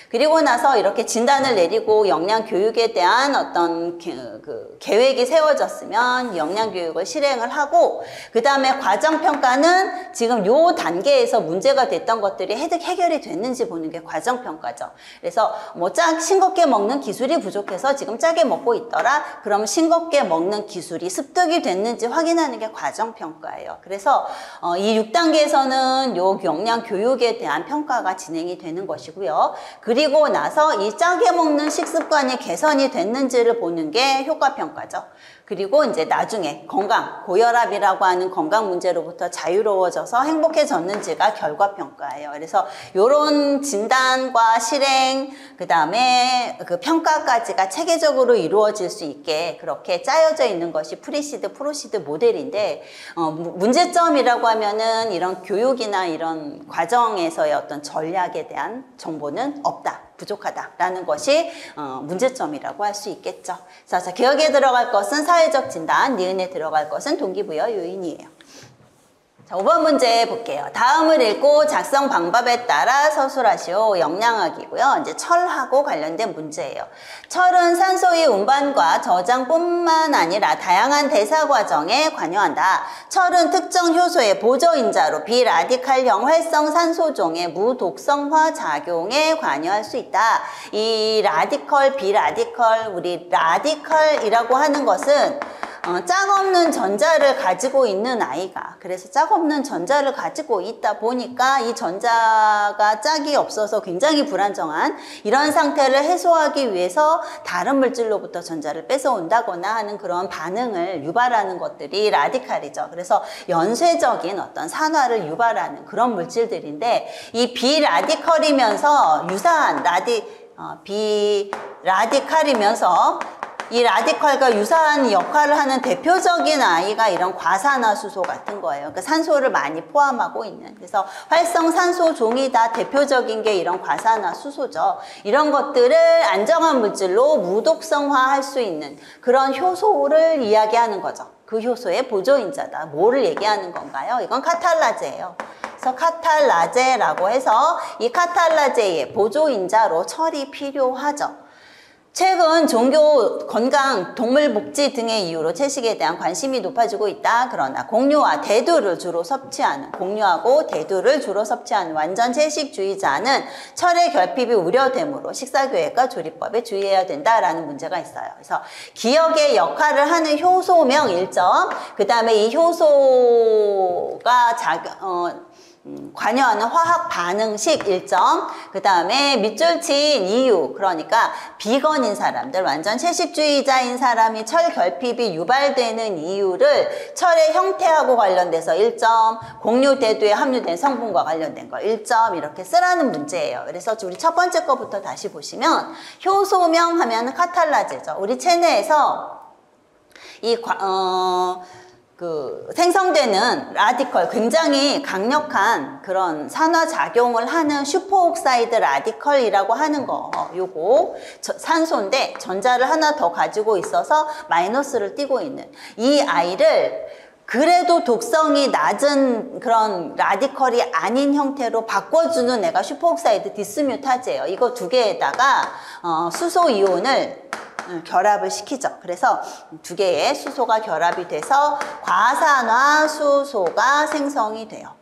그리고 나서 이렇게 진단을 내리고 영양교육에 대한 어떤 그 계획이 세워졌으면 영양교육을 실행을 하고, 그 다음에 과정평가는 지금 요 단계에서 문제가 됐던 것들이 해결이 됐는지 보는 게 과정평가죠. 그래서 뭐 싱겁게 먹는 기술이 부족해서 지금 짜게 먹고 있더라. 그럼 싱겁게 먹는 기술이 습득이 됐는지 확인하는 게 과정평가예요. 그래서 이 6단계에서는 요 영양교육에 대한 평가가 진행이 되는 것이고요. 그리고 나서 이 짜게 먹는 식습관이 개선이 됐는지를 보는 게 효과평가죠. 그리고 이제 나중에 건강, 고혈압이라고 하는 건강 문제로부터 자유로워져서 행복해졌는지가 결과평가예요. 그래서 이런 진단과 실행, 그 다음에 그 평가까지가 체계적으로 이루어질 수 있게 그렇게 짜여져 있는 것이 프리시드, 프로시드 모델인데, 문제점이라고 하면은 이런 교육이나 이런 과정에서의 어떤 전략에 대한 정보는 없다, 부족하다라는 것이 문제점이라고 할 수 있겠죠. 자, 개혁에 들어갈 것은 사회적 진단, 니은에 들어갈 것은 동기부여 요인이에요. 자, 5번 문제 볼게요. 다음을 읽고 작성 방법에 따라 서술하시오. 영양학이고요. 이제 철하고 관련된 문제예요. 철은 산소의 운반과 저장뿐만 아니라 다양한 대사 과정에 관여한다. 철은 특정 효소의 보조인자로 비라디칼형 활성 산소종의 무독성화 작용에 관여할 수 있다. 이 라디컬, 비라디컬, 우리 라디컬이라고 하는 것은 짝 없는 전자를 가지고 있는 아이가, 그래서 짝 없는 전자를 가지고 있다 보니까 이 전자가 짝이 없어서 굉장히 불안정한 이런 상태를 해소하기 위해서 다른 물질로부터 전자를 뺏어온다거나 하는 그런 반응을 유발하는 것들이 라디칼이죠. 그래서 연쇄적인 어떤 산화를 유발하는 그런 물질들인데, 이 비라디컬이면서 유사한 비라디칼이면서 이 라디컬과 유사한 역할을 하는 대표적인 아이가 이런 과산화수소 같은 거예요. 그러니까 산소를 많이 포함하고 있는. 그래서 활성산소 종이 다 대표적인 게 이런 과산화수소죠. 이런 것들을 안정한 물질로 무독성화할 수 있는 그런 효소를 이야기하는 거죠. 그 효소의 보조인자다. 뭐를 얘기하는 건가요? 이건 카탈라제예요. 그래서 카탈라제라고 해서 이 카탈라제의 보조인자로 철이 필요하죠. 최근 종교, 건강, 동물 복지 등의 이유로 채식에 대한 관심이 높아지고 있다. 그러나 공유와 대두를 주로 섭취하는, 공유하고 대두를 주로 섭취하는 완전 채식주의자는 철의 결핍이 우려되므로 식사계획과 조리법에 주의해야 된다라는 문제가 있어요. 그래서 기억의 역할을 하는 효소명 1점, 그 다음에 이 효소가 관여하는 화학 반응식 1점, 그 다음에 밑줄친 이유, 그러니까 비건인 사람들, 완전 채식주의자인 사람이 철 결핍이 유발되는 이유를 철의 형태하고 관련돼서 1점, 공유 대두에 함유된 성분과 관련된 거 1점 이렇게 쓰라는 문제예요. 그래서 우리 첫 번째 거부터 다시 보시면 효소명 하면 카탈라제죠. 우리 체내에서 생성되는 라디컬, 굉장히 강력한 그런 산화작용을 하는 슈퍼옥사이드 라디컬이라고 하는 거, 요거 산소인데 전자를 하나 더 가지고 있어서 마이너스를 띠고 있는 이 아이를 그래도 독성이 낮은 그런 라디컬이 아닌 형태로 바꿔주는 애가 슈퍼옥사이드 디스뮤타제예요. 이거 두 개에다가 수소 이온을 결합을 시키죠. 그래서 두 개의 수소가 결합이 돼서 과산화수소가 생성이 돼요.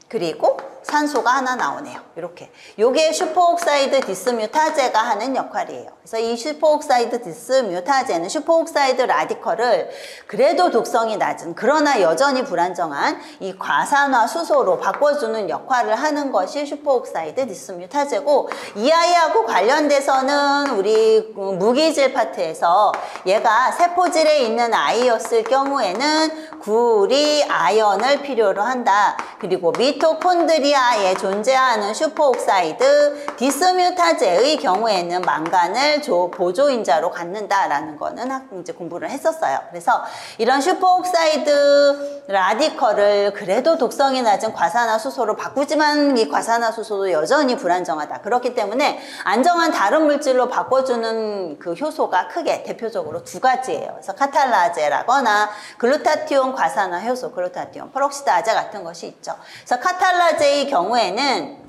그리고 산소가 하나 나오네요. 이렇게. 요게 슈퍼옥사이드 디스뮤타제가 하는 역할이에요. 그래서 이 슈퍼옥사이드 디스뮤타제는 슈퍼옥사이드 라디컬을 그래도 독성이 낮은, 그러나 여전히 불안정한 이 과산화수소로 바꿔주는 역할을 하는 것이 슈퍼옥사이드 디스뮤타제고, 이 아이하고 관련돼서는 우리 무기질 파트에서 얘가 세포질에 있는 아이였을 경우에는 구리, 아연을 필요로 한다. 그리고 미토콘드리아에 존재하는 슈퍼옥사이드 디스뮤타제의 경우에는 망간을 보조인자로 갖는다라는 거는 이제 공부를 했었어요. 그래서 이런 슈퍼옥사이드 라디컬을 그래도 독성이 낮은 과산화수소로 바꾸지만 이 과산화수소도 여전히 불안정하다. 그렇기 때문에 안정한 다른 물질로 바꿔주는 그 효소가 크게 대표적으로 두 가지예요. 그래서 카탈라제라거나 글루타티온 과산화 효소, 글루타티온 페록시다제 같은 것이 있죠. 그래서 카탈라제의 경우에는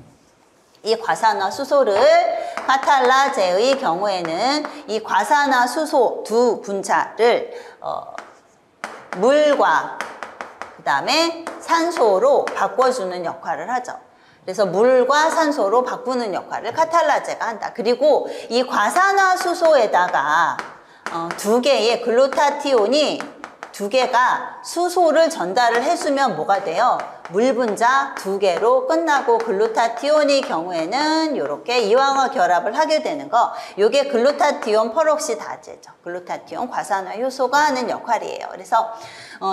이 카탈라제의 경우에는 이 과산화수소 두 분자를 물과 그 다음에 산소로 바꿔주는 역할을 하죠. 그래서 물과 산소로 바꾸는 역할을 카탈라제가 한다. 그리고 이 과산화수소에다가 두 개의 글루타티온이 두 개가 수소를 전달을 해주면 뭐가 돼요? 물 분자 두 개로 끝나고 글루타티온의 경우에는 이렇게 이황화 결합을 하게 되는 거, 이게 글루타티온 페록시다제죠. 글루타티온 과산화 효소가 하는 역할이에요. 그래서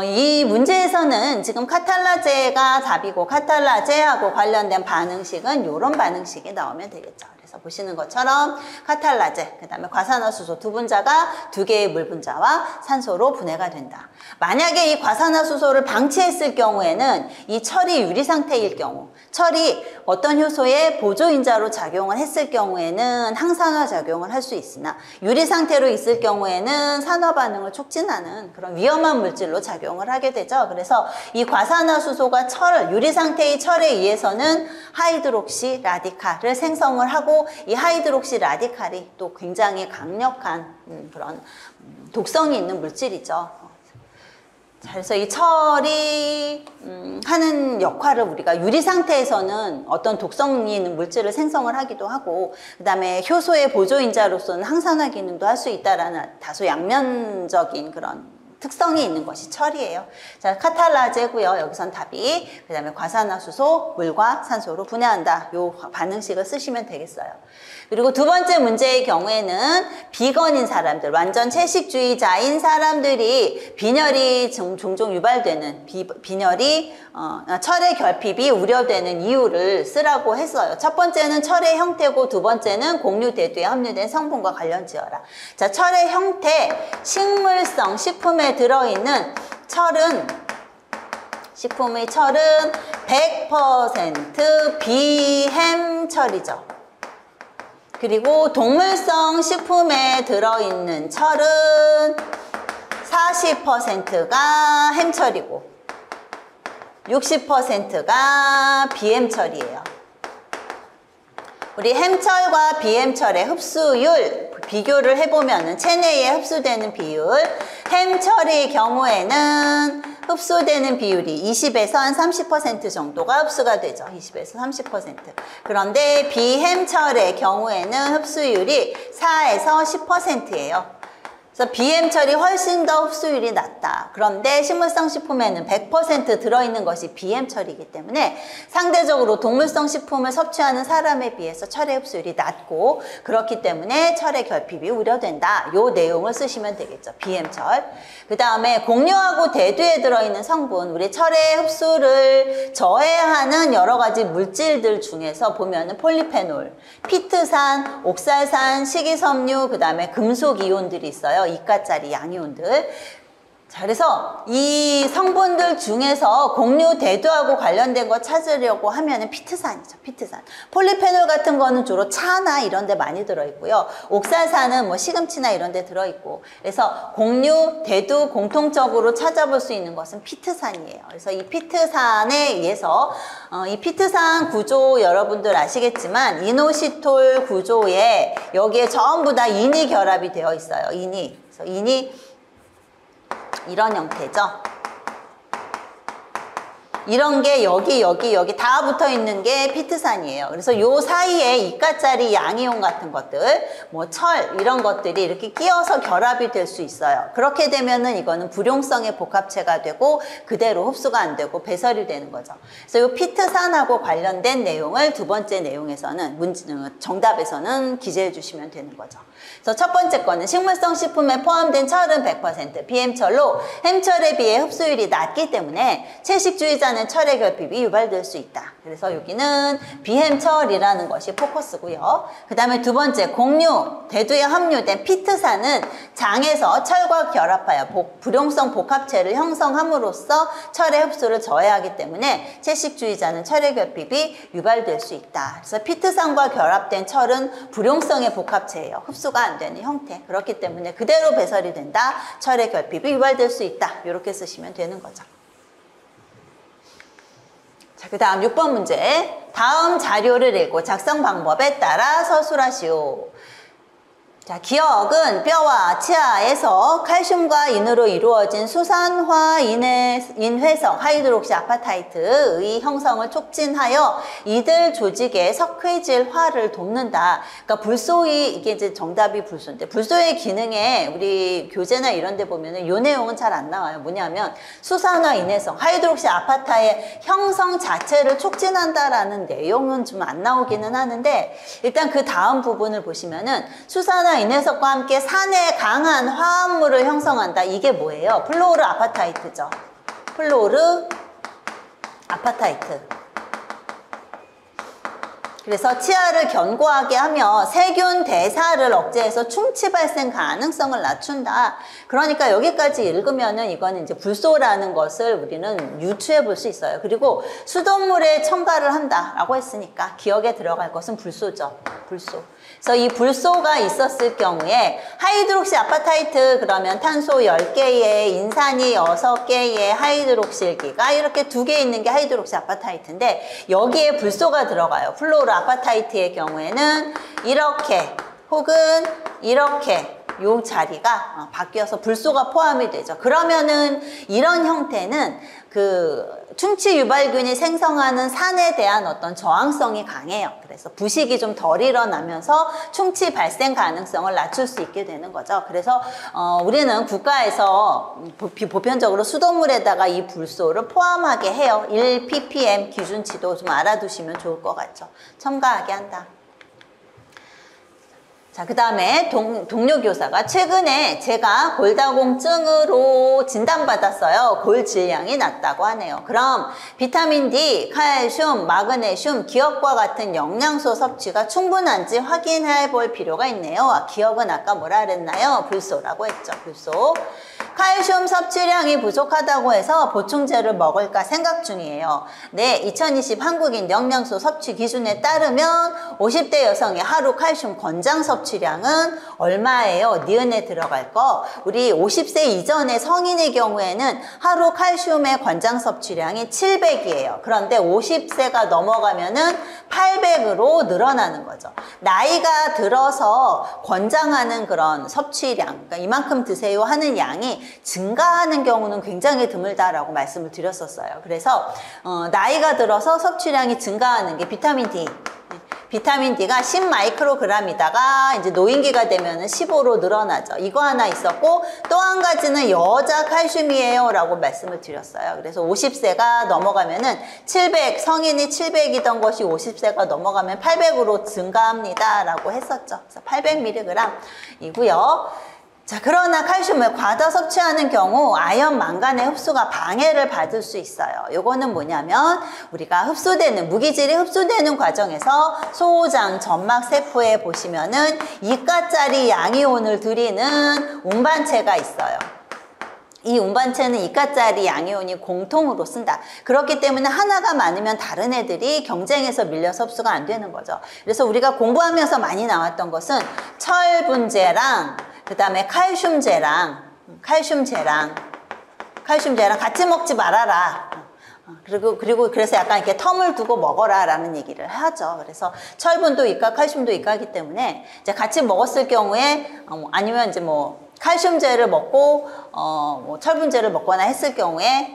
이 문제에서는 지금 카탈라제가 답이고 카탈라제하고 관련된 반응식은 이런 반응식이 나오면 되겠죠. 그래서 보시는 것처럼 카탈라제, 그 다음에 과산화수소 두 분자가 두 개의 물 분자와 산소로 분해가 된다. 만약에 이 과산화수소를 방치했을 경우에는 이 철이 유리 상태일 경우, 철이 어떤 효소의 보조인자로 작용을 했을 경우에는 항산화 작용을 할 수 있으나 유리 상태로 있을 경우에는 산화 반응을 촉진하는 그런 위험한 물질로 작용을 하게 되죠. 그래서 이 과산화수소가 유리 상태의 철에 의해서는 하이드록시 라디칼을 생성을 하고, 이 하이드록시 라디칼이 또 굉장히 강력한 그런 독성이 있는 물질이죠. 자, 그래서 이 철이 하는 역할을 우리가 유리 상태에서는 어떤 독성이 있는 물질을 생성을 하기도 하고, 그 다음에 효소의 보조인자로서는 항산화 기능도 할 수 있다라는 다소 양면적인 그런 특성이 있는 것이 철이에요. 자, 카탈라제고요. 여기선 답이. 그 다음에 과산화수소, 물과 산소로 분해한다. 요 반응식을 쓰시면 되겠어요. 그리고 두 번째 문제의 경우에는 비건인 사람들, 완전 채식주의자인 사람들이 빈혈이 종종 유발되는, 철의 결핍이 우려되는 이유를 쓰라고 했어요. 첫 번째는 철의 형태고, 두 번째는 공유대두에 함유된 성분과 관련 지어라. 자, 철의 형태, 식물성 식품에 들어있는 철은, 식품의 철은 100% 비햄철이죠. 그리고 동물성 식품에 들어있는 철은 40%가 햄철이고 60%가 비햄철이에요. 우리 햄철과 비햄철의 흡수율 비교를 해보면 체내에 흡수되는 비율, 햄철의 경우에는 흡수되는 비율이 20에서 한 30% 정도가 흡수가 되죠. 20에서 30%. 그런데 비햄철의 경우에는 흡수율이 4에서 10%예요. 그래서 비햄철이 훨씬 더 흡수율이 낮다. 그런데 식물성 식품에는 100% 들어있는 것이 비햄철이기 때문에 상대적으로 동물성 식품을 섭취하는 사람에 비해서 철의 흡수율이 낮고, 그렇기 때문에 철의 결핍이 우려된다. 요 내용을 쓰시면 되겠죠. 비햄철. 그 다음에 공유하고 대두에 들어있는 성분, 우리 철의 흡수를 저해하는 여러 가지 물질들 중에서 보면은 폴리페놀, 피트산, 옥살산, 식이섬유, 그 다음에 금속 이온들이 있어요. 이가짜리 양이온들. 자, 그래서 이 성분들 중에서 공유 대두하고 관련된 거 찾으려고 하면은 피트산이죠. 피트산. 폴리페놀 같은 거는 주로 차나 이런 데 많이 들어있고요. 옥살산은 뭐 시금치나 이런 데 들어있고. 그래서 공유 대두 공통적으로 찾아볼 수 있는 것은 피트산이에요. 그래서 이 피트산에 의해서 이 피트산 구조 여러분들 아시겠지만 이노시톨 구조에 여기에 전부 다 인이 결합이 되어 있어요. 인이. 그래서 인이 이런 형태죠. 이런 게 여기 다 붙어 있는 게 피트산이에요. 그래서 요 사이에 이가짜리 양이온 같은 것들, 뭐 철 이런 것들이 이렇게 끼어서 결합이 될 수 있어요. 그렇게 되면은 이거는 불용성의 복합체가 되고 그대로 흡수가 안 되고 배설이 되는 거죠. 그래서 요 피트산하고 관련된 내용을 두 번째 내용에서는 정답에서는 기재해 주시면 되는 거죠. 그래서 첫 번째 거는 식물성 식품에 포함된 철은 100% 비햄철로 햄철에 비해 흡수율이 낮기 때문에 채식주의자는 철의 결핍이 유발될 수 있다. 그래서 여기는 비햄철이라는 것이 포커스고요. 그 다음에 두 번째, 공유, 대두에 함유된 피트산은 장에서 철과 결합하여 불용성 복합체를 형성함으로써 철의 흡수를 저해하기 때문에 채식주의자는 철의 결핍이 유발될 수 있다. 그래서 피트산과 결합된 철은 불용성의 복합체예요. 흡수가 안 되는 형태. 그렇기 때문에 그대로 배설이 된다. 철의 결핍이 유발될 수 있다. 이렇게 쓰시면 되는 거죠. 자, 그 다음 6번 문제. 다음 자료를 읽고 작성 방법에 따라 서술하시오. 자, 기억은 뼈와 치아에서 칼슘과 인으로 이루어진 수산화 인회성 하이드록시 아파타이트의 형성을 촉진하여 이들 조직의 석회질화를 돕는다. 그러니까 불소의, 이게 이제 정답이 불소인데, 불소의 기능에 우리 교재나 이런 데 보면은 요 내용은 잘 안 나와요. 뭐냐면 수산화 인회성 하이드록시 아파타의 형성 자체를 촉진한다라는 내용은 좀 안 나오기는 하는데, 일단 그 다음 부분을 보시면은 수산화 인해석과 함께 산의 강한 화합물을 형성한다. 이게 뭐예요? 플로르 아파타이트죠. 플로르 아파타이트. 그래서 치아를 견고하게 하며 세균 대사를 억제해서 충치 발생 가능성을 낮춘다. 그러니까 여기까지 읽으면은 이거는 이제 불소라는 것을 우리는 유추해 볼 수 있어요. 그리고 수돗물에 첨가를 한다라고 했으니까 기억에 들어갈 것은 불소죠. 불소. 그래서 이 불소가 있었을 경우에 하이드록시 아파타이트 그러면 탄소 10개에 인산이 6개에 하이드록실기가 이렇게 2개 있는 게 하이드록시 아파타이트인데 여기에 불소가 들어가요. 플로르 아파타이트의 경우에는 이렇게 혹은 이렇게 요 자리가 바뀌어서 불소가 포함이 되죠. 그러면은 이런 형태는 그 충치 유발균이 생성하는 산에 대한 어떤 저항성이 강해요. 그래서 부식이 좀 덜 일어나면서 충치 발생 가능성을 낮출 수 있게 되는 거죠. 그래서 우리는 국가에서 보편적으로 수돗물에다가 이 불소를 포함하게 해요. 1ppm 기준치도 좀 알아두시면 좋을 것 같죠. 첨가하게 한다. 자, 그 다음에 동료 교사가 최근에 제가 골다공증으로 진단받았어요. 골 질량이 낮다고 하네요. 그럼 비타민 D, 칼슘, 마그네슘, 기억과 같은 영양소 섭취가 충분한지 확인해 볼 필요가 있네요. 기억은 아까 뭐라 그랬나요? 불소라고 했죠. 불소. 칼슘 섭취량이 부족하다고 해서 보충제를 먹을까 생각 중이에요. 네, 2020 한국인 영양소 섭취 기준에 따르면 50대 여성의 하루 칼슘 권장 섭취량은 얼마예요? 니은에 들어갈 거. 우리 50세 이전의 성인의 경우에는 하루 칼슘의 권장 섭취량이 700이에요. 그런데 50세가 넘어가면은 800으로 늘어나는 거죠. 나이가 들어서 권장하는 그런 섭취량, 그러니까 이만큼 드세요 하는 양이 증가하는 경우는 굉장히 드물다라고 말씀을 드렸었어요. 그래서 나이가 들어서 섭취량이 증가하는 게 비타민 D. 비타민 D가 10마이크로그램이다가 이제 노인기가 되면은 15로 늘어나죠. 이거 하나 있었고 또 한 가지는 여자 칼슘이에요 라고 말씀을 드렸어요. 그래서 50세가 넘어가면은 700, 성인이 700이던 것이 50세가 넘어가면 800으로 증가합니다 라고 했었죠. 그래서 800mg 이고요. 자, 그러나 칼슘을 과다 섭취하는 경우 아연, 망간의 흡수가 방해를 받을 수 있어요. 요거는 뭐냐면 우리가 흡수되는, 무기질이 흡수되는 과정에서 소장, 점막 세포에 보시면은 이가짜리 양이온을 들이는 운반체가 있어요. 이 운반체는 이가짜리 양이온이 공통으로 쓴다. 그렇기 때문에 하나가 많으면 다른 애들이 경쟁에서 밀려서 흡수가 안 되는 거죠. 그래서 우리가 공부하면서 많이 나왔던 것은 철분제랑 그 다음에 칼슘제랑 같이 먹지 말아라. 그리고 그래서 약간 이렇게 텀을 두고 먹어라 라는 얘기를 하죠. 그래서 철분도 이가, 칼슘도 이가이기 때문에 이제 같이 먹었을 경우에 아니면 이제 뭐 칼슘제를 먹고 뭐 철분제를 먹거나 했을 경우에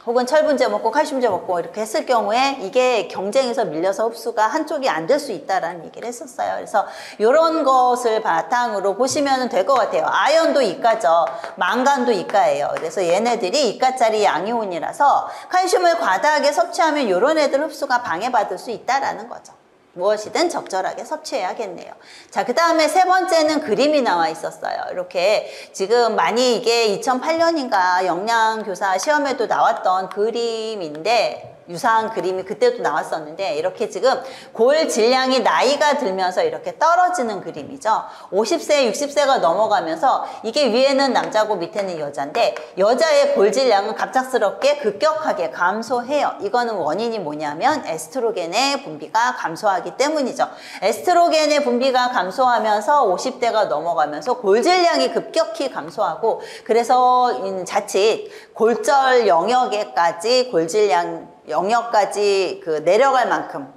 혹은 철분제 먹고 칼슘제 먹고 이렇게 했을 경우에 이게 경쟁에서 밀려서 흡수가 한쪽이 안 될 수 있다라는 얘기를 했었어요. 그래서 이런 것을 바탕으로 보시면 될 것 같아요. 아연도 이가죠. 망간도 이가예요. 그래서 얘네들이 이가짜리 양이온이라서 칼슘을 과다하게 섭취하면 이런 애들 흡수가 방해받을 수 있다라는 거죠. 무엇이든 적절하게 섭취해야겠네요. 자, 그 다음에 세 번째는 그림이 나와 있었어요. 이렇게 지금 많이 이게 2008년인가 영양교사 시험에도 나왔던 그림인데 유사한 그림이 그때도 나왔었는데 이렇게 지금 골 질량이 나이가 들면서 이렇게 떨어지는 그림이죠. 50세, 60세가 넘어가면서 이게 위에는 남자고 밑에는 여자인데 여자의 골 질량은 갑작스럽게 급격하게 감소해요. 이거는 원인이 뭐냐면 에스트로겐의 분비가 감소하기 때문이죠. 에스트로겐의 분비가 감소하면서 50대가 넘어가면서 골 질량이 급격히 감소하고 그래서 자칫 골절 영역에까지 골 질량 영역까지 내려갈 만큼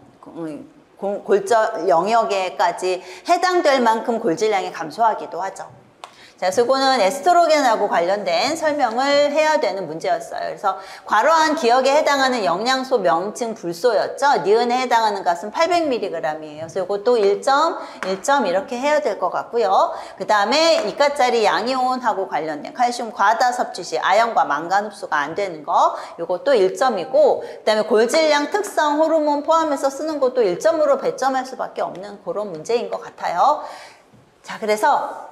골절 영역에까지 해당될 만큼 골질량이 감소하기도 하죠. 자, 그래서 이거는 에스트로겐하고 관련된 설명을 해야 되는 문제였어요. 그래서 괄호한 기억에 해당하는 영양소 명칭 불소였죠. 니은에 해당하는 값은 800mg이에요. 그래서 이것도 1점 이렇게 해야 될 것 같고요. 그 다음에 이가짜리 양이온하고 관련된 칼슘 과다 섭취 시 아연과 망간 흡수가 안 되는 거 이것도 1점이고 그 다음에 골질량 특성 호르몬 포함해서 쓰는 것도 1점으로 배점할 수밖에 없는 그런 문제인 것 같아요. 자, 그래서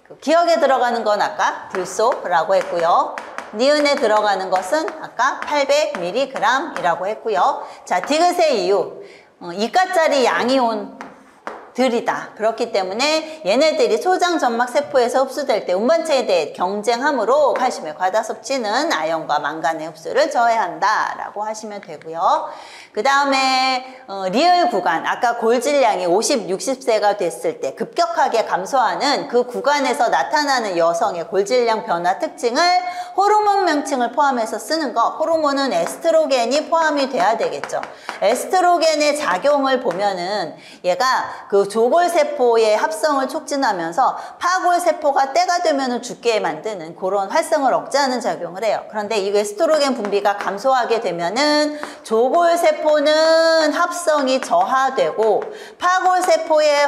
그 기억에 들어가는 건 아까 불소라고 했고요. 니은에 들어가는 것은 아까 800mg이라고 했고요. 자, 디귿의 이유. 이가짜리 양이온들이다. 그렇기 때문에 얘네들이 소장 점막 세포에서 흡수될 때 운반체에 대해 경쟁함으로 칼슘의 과다 섭취는 아연과 망간의 흡수를 저해한다라고 하시면 되고요. 그 다음에 리을 구간, 아까 골질량이 50, 60세가 됐을 때 급격하게 감소하는 그 구간에서 나타나는 여성의 골질량 변화 특징을 호르몬 명칭을 포함해서 쓰는 거. 호르몬은 에스트로겐이 포함이 돼야 되겠죠. 에스트로겐의 작용을 보면은 얘가 그 그 조골세포의 합성을 촉진하면서 파골세포가 때가 되면 죽게 만드는 그런 활성을 억제하는 작용을 해요. 그런데 이 에스트로겐 분비가 감소하게 되면은 조골세포는 합성이 저하되고 파골세포의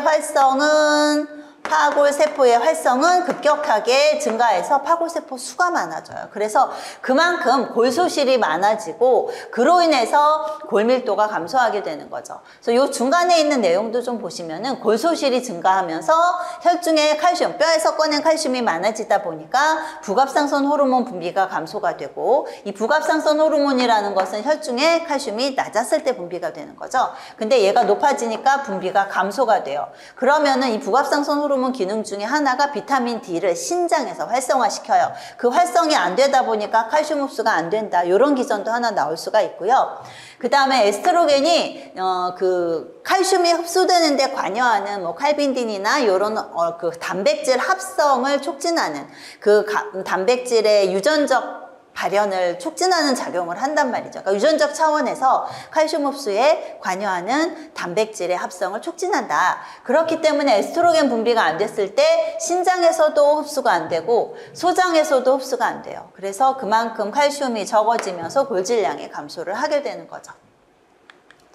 활성은 급격하게 증가해서 파골세포 수가 많아져요. 그래서 그만큼 골소실이 많아지고 그로 인해서 골밀도가 감소하게 되는 거죠. 그래서 요 중간에 있는 내용도 좀 보시면은 골소실이 증가하면서 혈중에 칼슘, 뼈에서 꺼낸 칼슘이 많아지다 보니까 부갑상선 호르몬 분비가 감소가 되고 이 부갑상선 호르몬이라는 것은 혈중에 칼슘이 낮았을 때 분비가 되는 거죠. 근데 얘가 높아지니까 분비가 감소가 돼요. 그러면은 이 부갑상선 호르몬 기능 중에 하나가 비타민 D를 신장에서 활성화시켜요. 그 활성이 안 되다 보니까 칼슘 흡수가 안 된다. 이런 기전도 하나 나올 수가 있고요. 그 다음에 에스트로겐이 그 칼슘이 흡수되는데 관여하는 뭐 칼빈딘이나 이런 그 단백질 합성을 촉진하는 그 단백질의 유전적 발현을 촉진하는 작용을 한단 말이죠. 그러니까 유전적 차원에서 칼슘 흡수에 관여하는 단백질의 합성을 촉진한다. 그렇기 때문에 에스트로겐 분비가 안 됐을 때 신장에서도 흡수가 안 되고 소장에서도 흡수가 안 돼요. 그래서 그만큼 칼슘이 적어지면서 골질량이 감소를 하게 되는 거죠.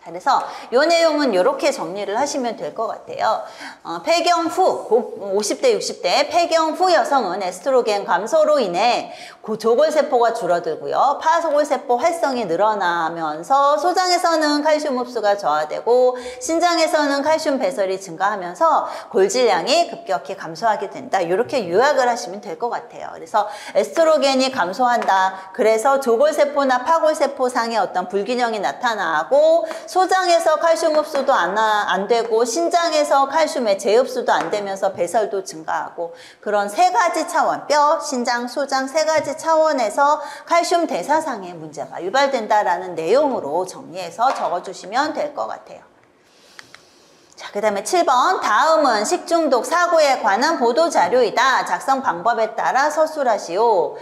그래서 이 내용은 이렇게 정리를 하시면 될 것 같아요. 폐경 후 50대 60대 폐경 후 여성은 에스트로겐 감소로 인해 조골세포가 줄어들고요. 파골세포 활성이 늘어나면서 소장에서는 칼슘 흡수가 저하되고 신장에서는 칼슘 배설이 증가하면서 골질량이 급격히 감소하게 된다. 이렇게 요약을 하시면 될 것 같아요. 그래서 에스트로겐이 감소한다. 그래서 조골세포나 파골세포 상의 어떤 불균형이 나타나고 소장에서 칼슘 흡수도 안 되고 신장에서 칼슘의 재흡수도 안 되면서 배설도 증가하고 그런 세 가지 차원, 뼈, 신장, 소장 세 가지 차원에서 칼슘 대사상의 문제가 유발된다라는 내용으로 정리해서 적어주시면 될 것 같아요. 자, 그 다음에 7번. 다음은 식중독 사고에 관한 보도자료이다. 작성 방법에 따라 서술하시오.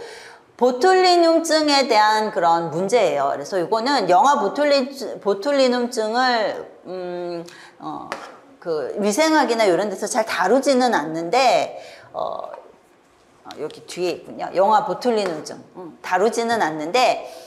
보툴리눔증에 대한 그런 문제예요. 그래서 이거는 영아 보툴리눔증을 그 위생학이나 이런 데서 잘 다루지는 않는데 여기 뒤에 있군요. 영아 보툴리눔증 다루지는 않는데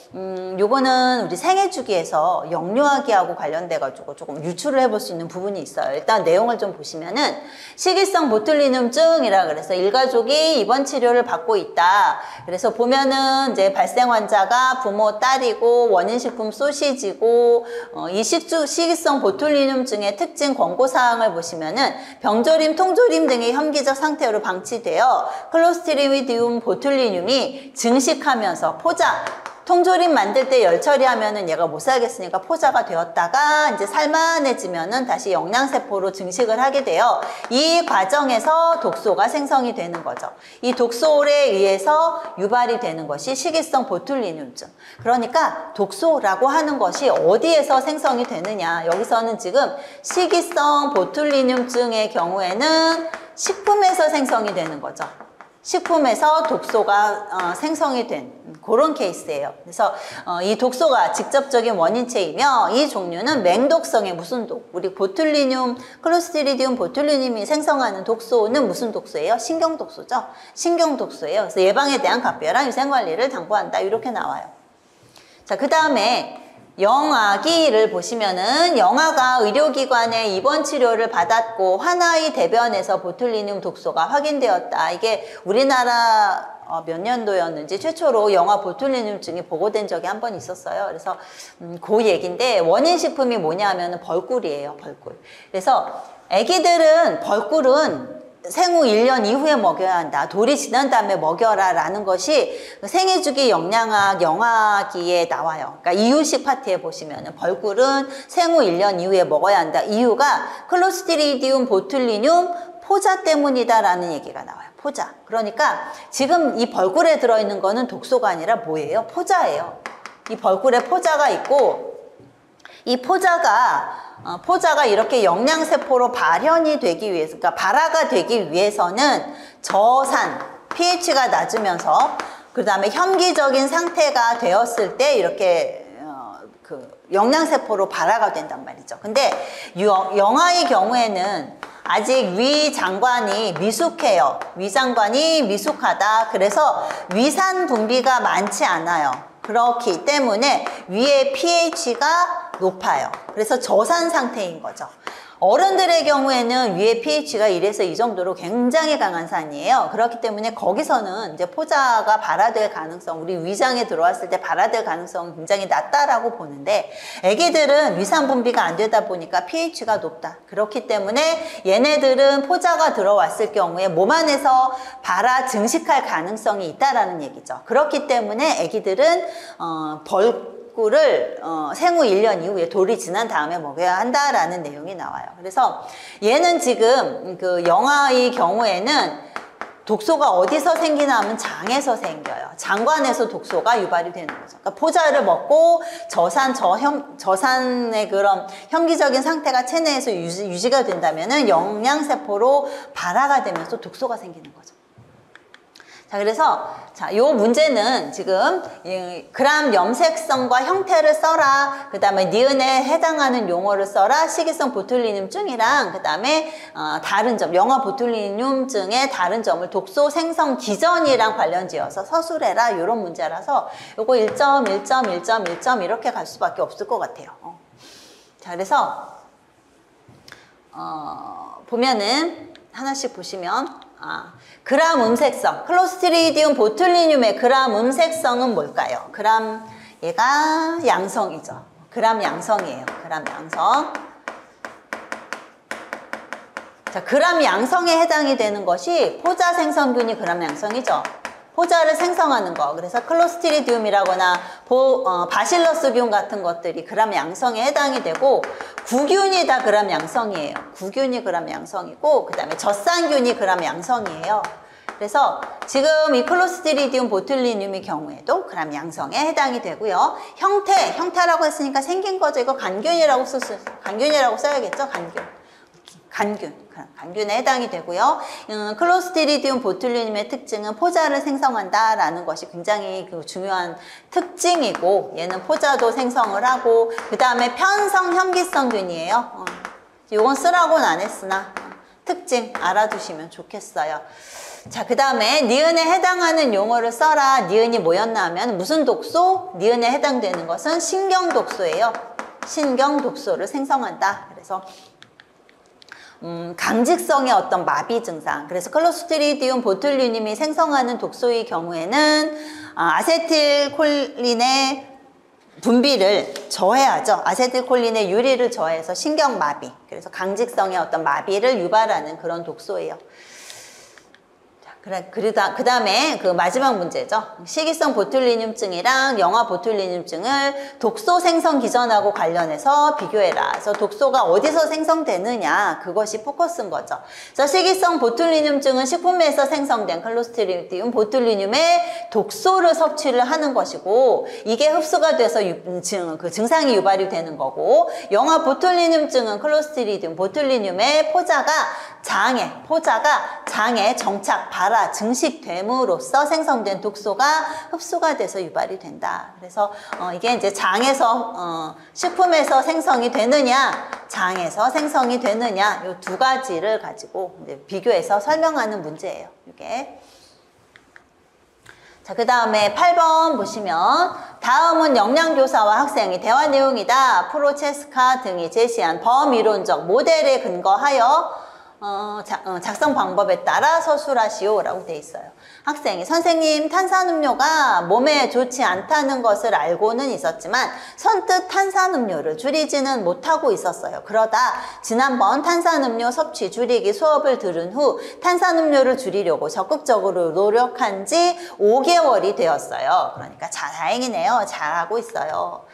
요거는 우리 생애주기에서 영유아기하고 관련돼 가지고 조금 유출을 해볼 수 있는 부분이 있어요. 일단 내용을 좀 보시면은 시기성 보툴리눔증이라 그래서 일가족이 입원 치료를 받고 있다. 그래서 보면은 이제 발생 환자가 부모 딸이고 원인식품 소시지고 이 시기성 보툴리눔증의 특징 권고사항을 보시면은 병조림, 통조림 등의 혐기적 상태로 방치되어 클로스트리디움 보툴리눔이 증식하면서 포자 통조림 만들 때 열 처리하면은 얘가 못 살겠으니까 포자가 되었다가 이제 살만해지면은 다시 영양세포로 증식을 하게 돼요. 이 과정에서 독소가 생성이 되는 거죠. 이 독소에 의해서 유발이 되는 것이 식이성 보툴리눔증. 그러니까 독소라고 하는 것이 어디에서 생성이 되느냐. 여기서는 지금 식이성 보툴리눔증의 경우에는 식품에서 생성이 되는 거죠. 식품에서 독소가 생성이 된 그런 케이스예요. 그래서 이 독소가 직접적인 원인체이며 이 종류는 맹독성의 무슨 독? 우리 보툴리눔, 클로스트리디움 보툴리눔이 생성하는 독소는 무슨 독소예요? 신경독소죠. 신경독소예요. 그래서 예방에 대한 각별한 위생관리를 당부한다. 이렇게 나와요. 자, 그 다음에 영아기를 보시면은 영아가 의료기관에 입원 치료를 받았고 하나의 대변에서 보툴리눔 독소가 확인되었다. 이게 우리나라 몇 년도였는지 최초로 영아 보툴리눔증이 보고된 적이 한 번 있었어요. 그래서 그 얘기인데 원인식품이 뭐냐면은 벌꿀이에요. 벌꿀. 그래서 아기들은 벌꿀은 생후 1년 이후에 먹여야 한다. 돌이 지난 다음에 먹여라 라는 것이 생애주기 영양학 영아기에 나와요. 그러니까 이유식 파트에 보시면 벌꿀은 생후 1년 이후에 먹어야 한다. 이유가 클로스트리디움 보툴리눔 포자 때문이다 라는 얘기가 나와요. 포자. 그러니까 지금 이 벌꿀에 들어있는 거는 독소가 아니라 뭐예요? 포자예요. 이 벌꿀에 포자가 있고 이 포자가 이렇게 영양세포로 발현이 되기 위해서, 그러니까 발화가 되기 위해서는 저산, pH가 낮으면서 그 다음에 혐기적인 상태가 되었을 때 이렇게 그 영양세포로 발화가 된단 말이죠. 근데 영아의 경우에는 아직 위 장관이 미숙해요. 위 장관이 미숙하다. 그래서 위산 분비가 많지 않아요. 그렇기 때문에 위의 pH가 높아요. 그래서 저산 상태인 거죠. 어른들의 경우에는 위의 pH가 1에서 2 정도로 굉장히 강한 산이에요. 그렇기 때문에 거기서는 이제 포자가 발화될 가능성, 우리 위장에 들어왔을 때 발화될 가능성은 굉장히 낮다라고 보는데, 애기들은 위산 분비가 안 되다 보니까 pH가 높다. 그렇기 때문에 얘네들은 포자가 들어왔을 경우에 몸 안에서 발화 증식할 가능성이 있다라는 얘기죠. 그렇기 때문에 애기들은 벌꿀을 생후 1년 이후에 돌이 지난 다음에 먹여야 한다라는 내용이 나와요. 그래서 얘는 지금 그 영아의 경우에는 독소가 어디서 생기나 하면 장에서 생겨요. 장관에서 독소가 유발이 되는 거죠. 그러니까 포자를 먹고 저산의 그런 혐기적인 상태가 체내에서 유지가 된다면은 영양세포로 발화가 되면서 독소가 생기는 거죠. 자, 그래서 요 문제는 지금 그람 염색성과 형태를 써라. 그 다음에 니은에 해당하는 용어를 써라. 식이성 보툴리눔증이랑 그 다음에 다른 점, 영아 보툴리눔증의 다른 점을 독소 생성 기전이랑 관련지어서 서술해라. 요런 문제라서 요거 1점, 1점, 1점, 1점 이렇게 갈 수밖에 없을 것 같아요. 자, 그래서 보면은 하나씩 보시면 그람 음색성, 클로스트리디움 보툴리눔의 그람 음색성은 뭘까요? 그람, 얘가 양성이죠. 그람 양성이에요. 그람 양성. 자, 그람 양성에 해당이 되는 것이 포자 생성균이 그람 양성이죠. 포자를 생성하는 거. 그래서 클로스트리디움이라거나 바실러스균 같은 것들이 그람 양성에 해당이 되고, 구균이 다 그람 양성이에요. 구균이 그람 양성이고, 그 다음에 젖산균이 그람 양성이에요. 그래서 지금 이 클로스트리디움 보툴리눔의 경우에도 그람 양성에 해당이 되고요. 형태라고 했으니까 생긴 거죠. 이거 간균이라고 써야겠죠. 간균에 해당이 되고요. 클로스트리디움 보툴리눔의 특징은 포자를 생성한다라는 것이 굉장히 중요한 특징이고, 얘는 포자도 생성을 하고, 그 다음에 편성 혐기성균이에요. 이건 쓰라고는 안 했으나 특징 알아두시면 좋겠어요. 자, 그 다음에 니은에 해당하는 용어를 써라. 니은이 뭐였나 하면 무슨 독소? 니은에 해당되는 것은 신경독소예요. 신경독소를 생성한다. 그래서 강직성의 어떤 마비 증상. 그래서 클로스트리디움 보툴리눔이 생성하는 독소의 경우에는 아세틸콜린의 분비를 저해하죠. 아세틸콜린의 유리를 저해해서 신경마비. 그래서 강직성의 어떤 마비를 유발하는 그런 독소예요. 그 다음에 그 마지막 문제죠. 식이성 보툴리눔증이랑 영아 보툴리눔증을 독소 생성 기전하고 관련해서 비교해라. 그래서 독소가 어디서 생성되느냐, 그것이 포커스인 거죠. 그래서 식이성 보툴리눔증은 식품에서 생성된 클로스트리디움 보툴리눔의 독소를 섭취를 하는 것이고, 이게 흡수가 돼서 그 증상이 유발이 되는 거고, 영아 보툴리눔증은 클로스트리디움 보툴리눔의 포자가 장에 정착, 발화, 증식됨으로써 생성된 독소가 흡수가 돼서 유발이 된다. 그래서 이게 이제 장에서 식품에서 생성이 되느냐, 장에서 생성이 되느냐, 이 두 가지를 가지고 이제 비교해서 설명하는 문제예요. 이게. 자, 그 다음에 8번 보시면, 다음은 영양교사와 학생의 대화 내용이다. 프로체스카 등이 제시한 범이론적 모델에 근거하여 작성 방법에 따라 서술하시오 라고 돼 있어요. 학생이, 선생님, 탄산음료가 몸에 좋지 않다는 것을 알고는 있었지만 선뜻 탄산음료를 줄이지는 못하고 있었어요. 그러다 지난번 탄산음료 섭취 줄이기 수업을 들은 후 탄산음료를 줄이려고 적극적으로 노력한 지 5개월이 되었어요. 그러니까 다행이네요. 잘하고 있어요.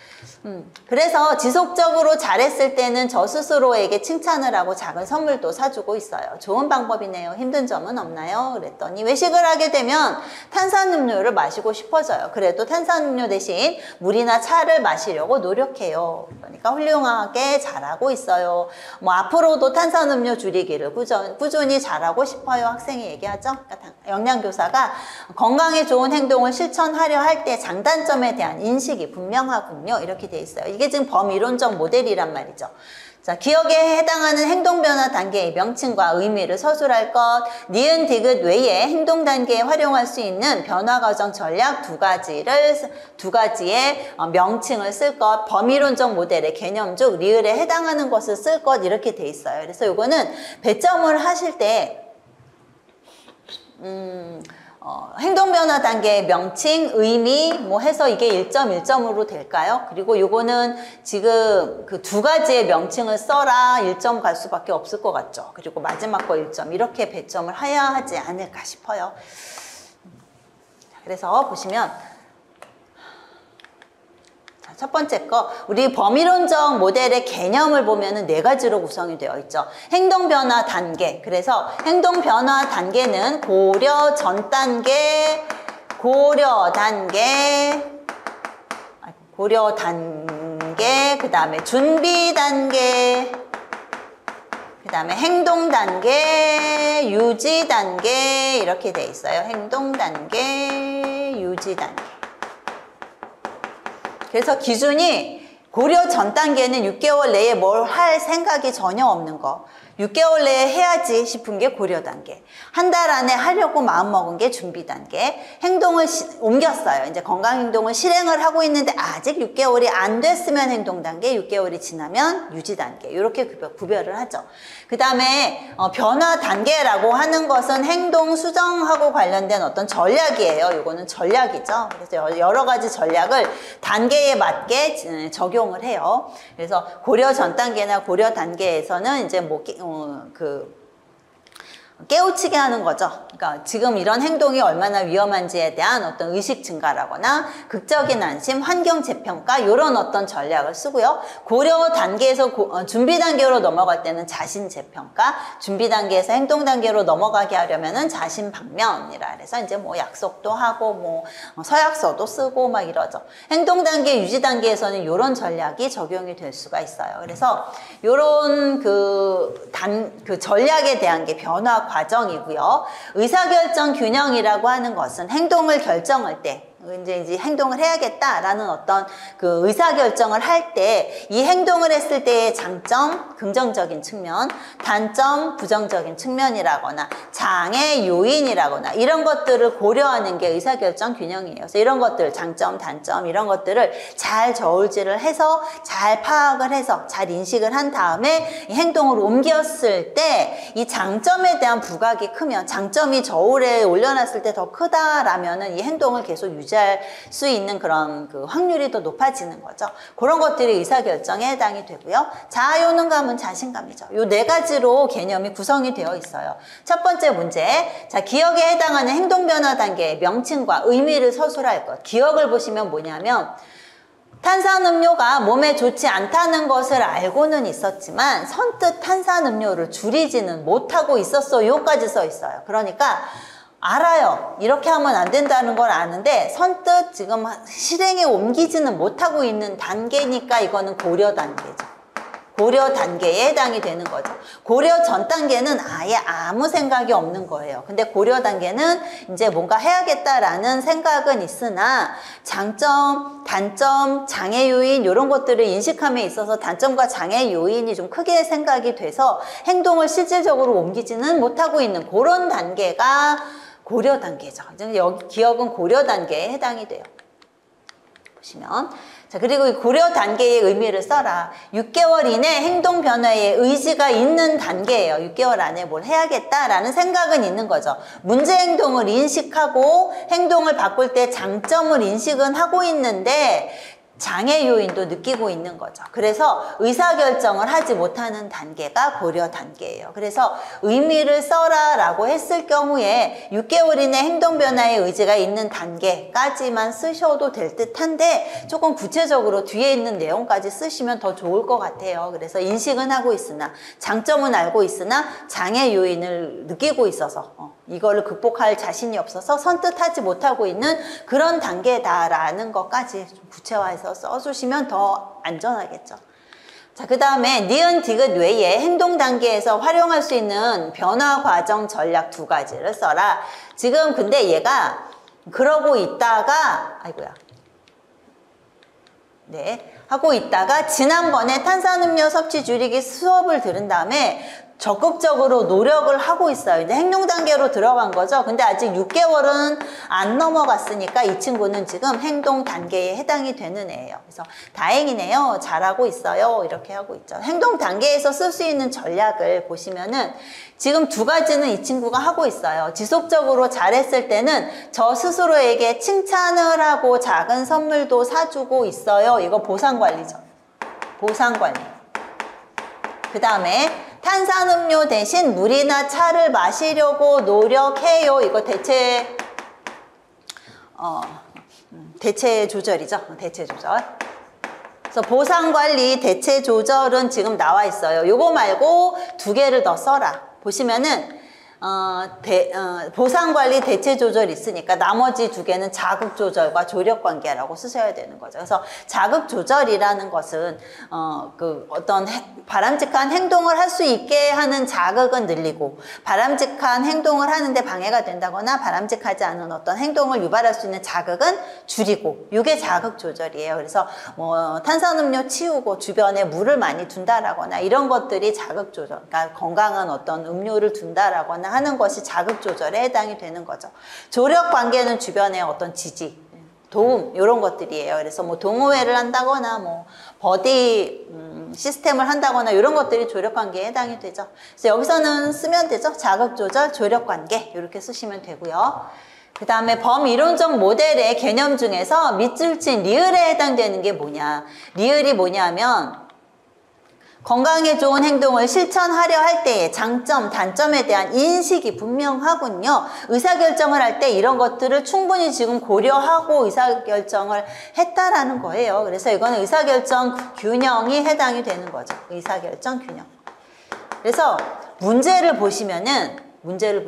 그래서 지속적으로 잘했을 때는 저 스스로에게 칭찬을 하고 작은 선물도 사주고 있어요. 좋은 방법이네요. 힘든 점은 없나요? 그랬더니 외식을 하게 되면 탄산음료를 마시고 싶어져요. 그래도 탄산음료 대신 물이나 차를 마시려고 노력해요. 그러니까 훌륭하게 잘하고 있어요. 뭐 앞으로도 탄산음료 줄이기를 꾸준히 잘하고 싶어요. 학생이 얘기하죠. 그러니까 영양교사가 건강에 좋은 행동을 실천하려 할 때 장단점에 대한 인식이 분명하군요. 이렇게 돼 있어요. 이게 지금 범이론적 모델이란 말이죠. 자, 기억에 해당하는 행동 변화 단계의 명칭과 의미를 서술할 것. 니은 디귿 외에 행동 단계에 활용할 수 있는 변화 과정 전략 두 가지의 명칭을 쓸 것. 범위론적 모델의 개념적 리을에 해당하는 것을 쓸 것 이렇게 돼 있어요. 그래서 요거는 배점을 하실 때 행동 변화 단계의 명칭, 의미 뭐 해서 이게 1점 1점으로 될까요? 그리고 요거는 지금 그 두 가지의 명칭을 써라 1점 갈 수밖에 없을 것 같죠. 그리고 마지막 거 1점 이렇게 배점을 해야 하지 않을까 싶어요. 그래서 보시면 첫 번째 거, 우리 범위론적 모델의 개념을 보면은 4가지로 구성이 되어 있죠. 행동 변화 단계. 그래서 행동 변화 단계는 고려 전 단계, 고려 단계, 그 다음에 준비 단계, 그 다음에 행동 단계, 유지 단계 이렇게 돼 있어요. 행동 단계, 유지 단계. 그래서 기준이 고려 전 단계는 6개월 내에 뭘 할 생각이 전혀 없는 거. 6개월 내에 해야지 싶은 게 고려 단계. 한 달 안에 하려고 마음먹은 게 준비 단계. 행동을 옮겼어요. 이제 건강 행동을 실행을 하고 있는데 아직 6개월이 안 됐으면 행동 단계, 6개월이 지나면 유지 단계. 이렇게 구별을 하죠. 그 다음에 변화 단계라고 하는 것은 행동 수정하고 관련된 어떤 전략이에요. 이거는 전략이죠. 그래서 여러 가지 전략을 단계에 맞게 적용을 해요. 그래서 고려 전 단계나 고려 단계에서는 이제 깨우치게 하는 거죠. 그러니까 지금 이런 행동이 얼마나 위험한지에 대한 어떤 의식 증가라거나 극적인 안심, 환경 재평가 이런 어떤 전략을 쓰고요. 고려 단계에서 준비 단계로 넘어갈 때는 자신 재평가, 준비 단계에서 행동 단계로 넘어가게 하려면은 자신 방면이라 그래서 이제 뭐 약속도 하고 뭐 서약서도 쓰고 막 이러죠. 행동 단계, 유지 단계에서는 이런 전략이 적용이 될 수가 있어요. 그래서 이런 그 전략에 대한 게 변화 과정이고요. 의사결정 균형이라고 하는 것은 행동을 결정할 때 이제 행동을 해야겠다라는 어떤 그 의사결정을 할 때 이 행동을 했을 때의 장점, 긍정적인 측면, 단점, 부정적인 측면이라거나 장애 요인이라거나 이런 것들을 고려하는 게 의사결정 균형이에요. 그래서 이런 것들, 장점, 단점 이런 것들을 잘 저울질을 해서 잘 파악을 해서 잘 인식을 한 다음에 이 행동을 옮겼을 때 이 장점에 대한 부각이 크면 장점이 저울에 올려놨을 때 더 크다라면은 이 행동을 계속 유지할 수 있는 그런 그 확률이 더 높아지는 거죠. 그런 것들이 의사결정에 해당이 되고요. 자아효능감은 자신감이죠. 요 4가지로 개념이 구성이 되어 있어요. 첫 번째 문제, 자, 기억에 해당하는 행동변화 단계의 명칭과 의미를 서술할 것. 기억을 보시면 뭐냐면 탄산음료가 몸에 좋지 않다는 것을 알고는 있었지만 선뜻 탄산음료를 줄이지는 못하고 있었어요까지 써 있어요. 그러니까 알아요. 이렇게 하면 안 된다는 걸 아는데 선뜻 지금 실행에 옮기지는 못하고 있는 단계니까 이거는 고려 단계죠. 고려 단계에 해당이 되는 거죠. 고려 전 단계는 아예 아무 생각이 없는 거예요. 근데 고려 단계는 이제 뭔가 해야겠다라는 생각은 있으나 장점, 단점, 장애 요인 이런 것들을 인식함에 있어서 단점과 장애 요인이 좀 크게 생각이 돼서 행동을 실질적으로 옮기지는 못하고 있는 그런 단계가 고려 단계죠. 여기 기억은 고려 단계에 해당이 돼요. 보시면 자, 그리고 이 고려 단계의 의미를 써라. 6개월 이내 행동 변화에 의지가 있는 단계예요. 6개월 안에 뭘 해야겠다라는 생각은 있는 거죠. 문제 행동을 인식하고 행동을 바꿀 때 장점을 인식은 하고 있는데 장애 요인도 느끼고 있는 거죠. 그래서 의사결정을 하지 못하는 단계가 고려 단계예요. 그래서 의미를 써라 라고 했을 경우에 6개월 이내 행동 변화의 의지가 있는 단계까지만 쓰셔도 될 듯한데 조금 구체적으로 뒤에 있는 내용까지 쓰시면 더 좋을 것 같아요. 그래서 인식은 하고 있으나 장점은 알고 있으나 장애 요인을 느끼고 있어서 이거를 극복할 자신이 없어서 선뜻하지 못하고 있는 그런 단계다라는 것까지 좀 구체화해서 써주시면 더 안전하겠죠. 자, 그 다음에 니은 디귿 외에 행동 단계에서 활용할 수 있는 변화 과정 전략 2가지를 써라. 지금 근데 얘가 그러고 있다가 아이고야. 네. 하고 있다가 지난번에 탄산음료 섭취 줄이기 수업을 들은 다음에 적극적으로 노력을 하고 있어요. 이제 행동 단계로 들어간 거죠. 근데 아직 6개월은 안 넘어갔으니까 이 친구는 지금 행동 단계에 해당이 되는 애예요. 그래서 다행이네요. 잘하고 있어요. 이렇게 하고 있죠. 행동 단계에서 쓸 수 있는 전략을 보시면은 지금 두 가지는 이 친구가 하고 있어요. 지속적으로 잘했을 때는 저 스스로에게 칭찬을 하고 작은 선물도 사주고 있어요. 이거 보상관리죠. 보상관리. 그 다음에 탄산음료 대신 물이나 차를 마시려고 노력해요. 이거 대체 조절이죠. 대체 조절. 그래서 보상관리, 대체 조절은 지금 나와 있어요. 요거 말고 두 개를 더 써라. 보시면은 보상관리, 대체조절 있으니까 나머지 두 개는 자극조절과 조력관계라고 쓰셔야 되는 거죠. 그래서 자극조절이라는 것은 어떤 바람직한 행동을 할 수 있게 하는 자극은 늘리고 바람직한 행동을 하는데 방해가 된다거나 바람직하지 않은 어떤 행동을 유발할 수 있는 자극은 줄이고, 이게 자극조절이에요. 그래서 뭐 탄산음료 치우고 주변에 물을 많이 둔다라거나 이런 것들이 자극조절, 그러니까 건강한 어떤 음료를 둔다라거나 하는 것이 자극 조절에 해당이 되는 거죠. 조력 관계는 주변의 어떤 지지, 도움 이런 것들이에요. 그래서 뭐 동호회를 한다거나 뭐 버디 시스템을 한다거나 이런 것들이 조력 관계에 해당이 되죠. 그래서 여기서는 쓰면 되죠. 자극 조절, 조력 관계 이렇게 쓰시면 되고요. 그 다음에 범이론적 모델의 개념 중에서 밑줄 친 리을에 해당되는 게 뭐냐? 리을이 뭐냐면 건강에 좋은 행동을 실천하려 할 때의 장점, 단점에 대한 인식이 분명하군요. 의사결정을 할 때 이런 것들을 충분히 지금 고려하고 의사결정을 했다라는 거예요. 그래서 이거는 의사결정 균형이 해당이 되는 거죠. 의사결정 균형. 그래서 문제를 보시면은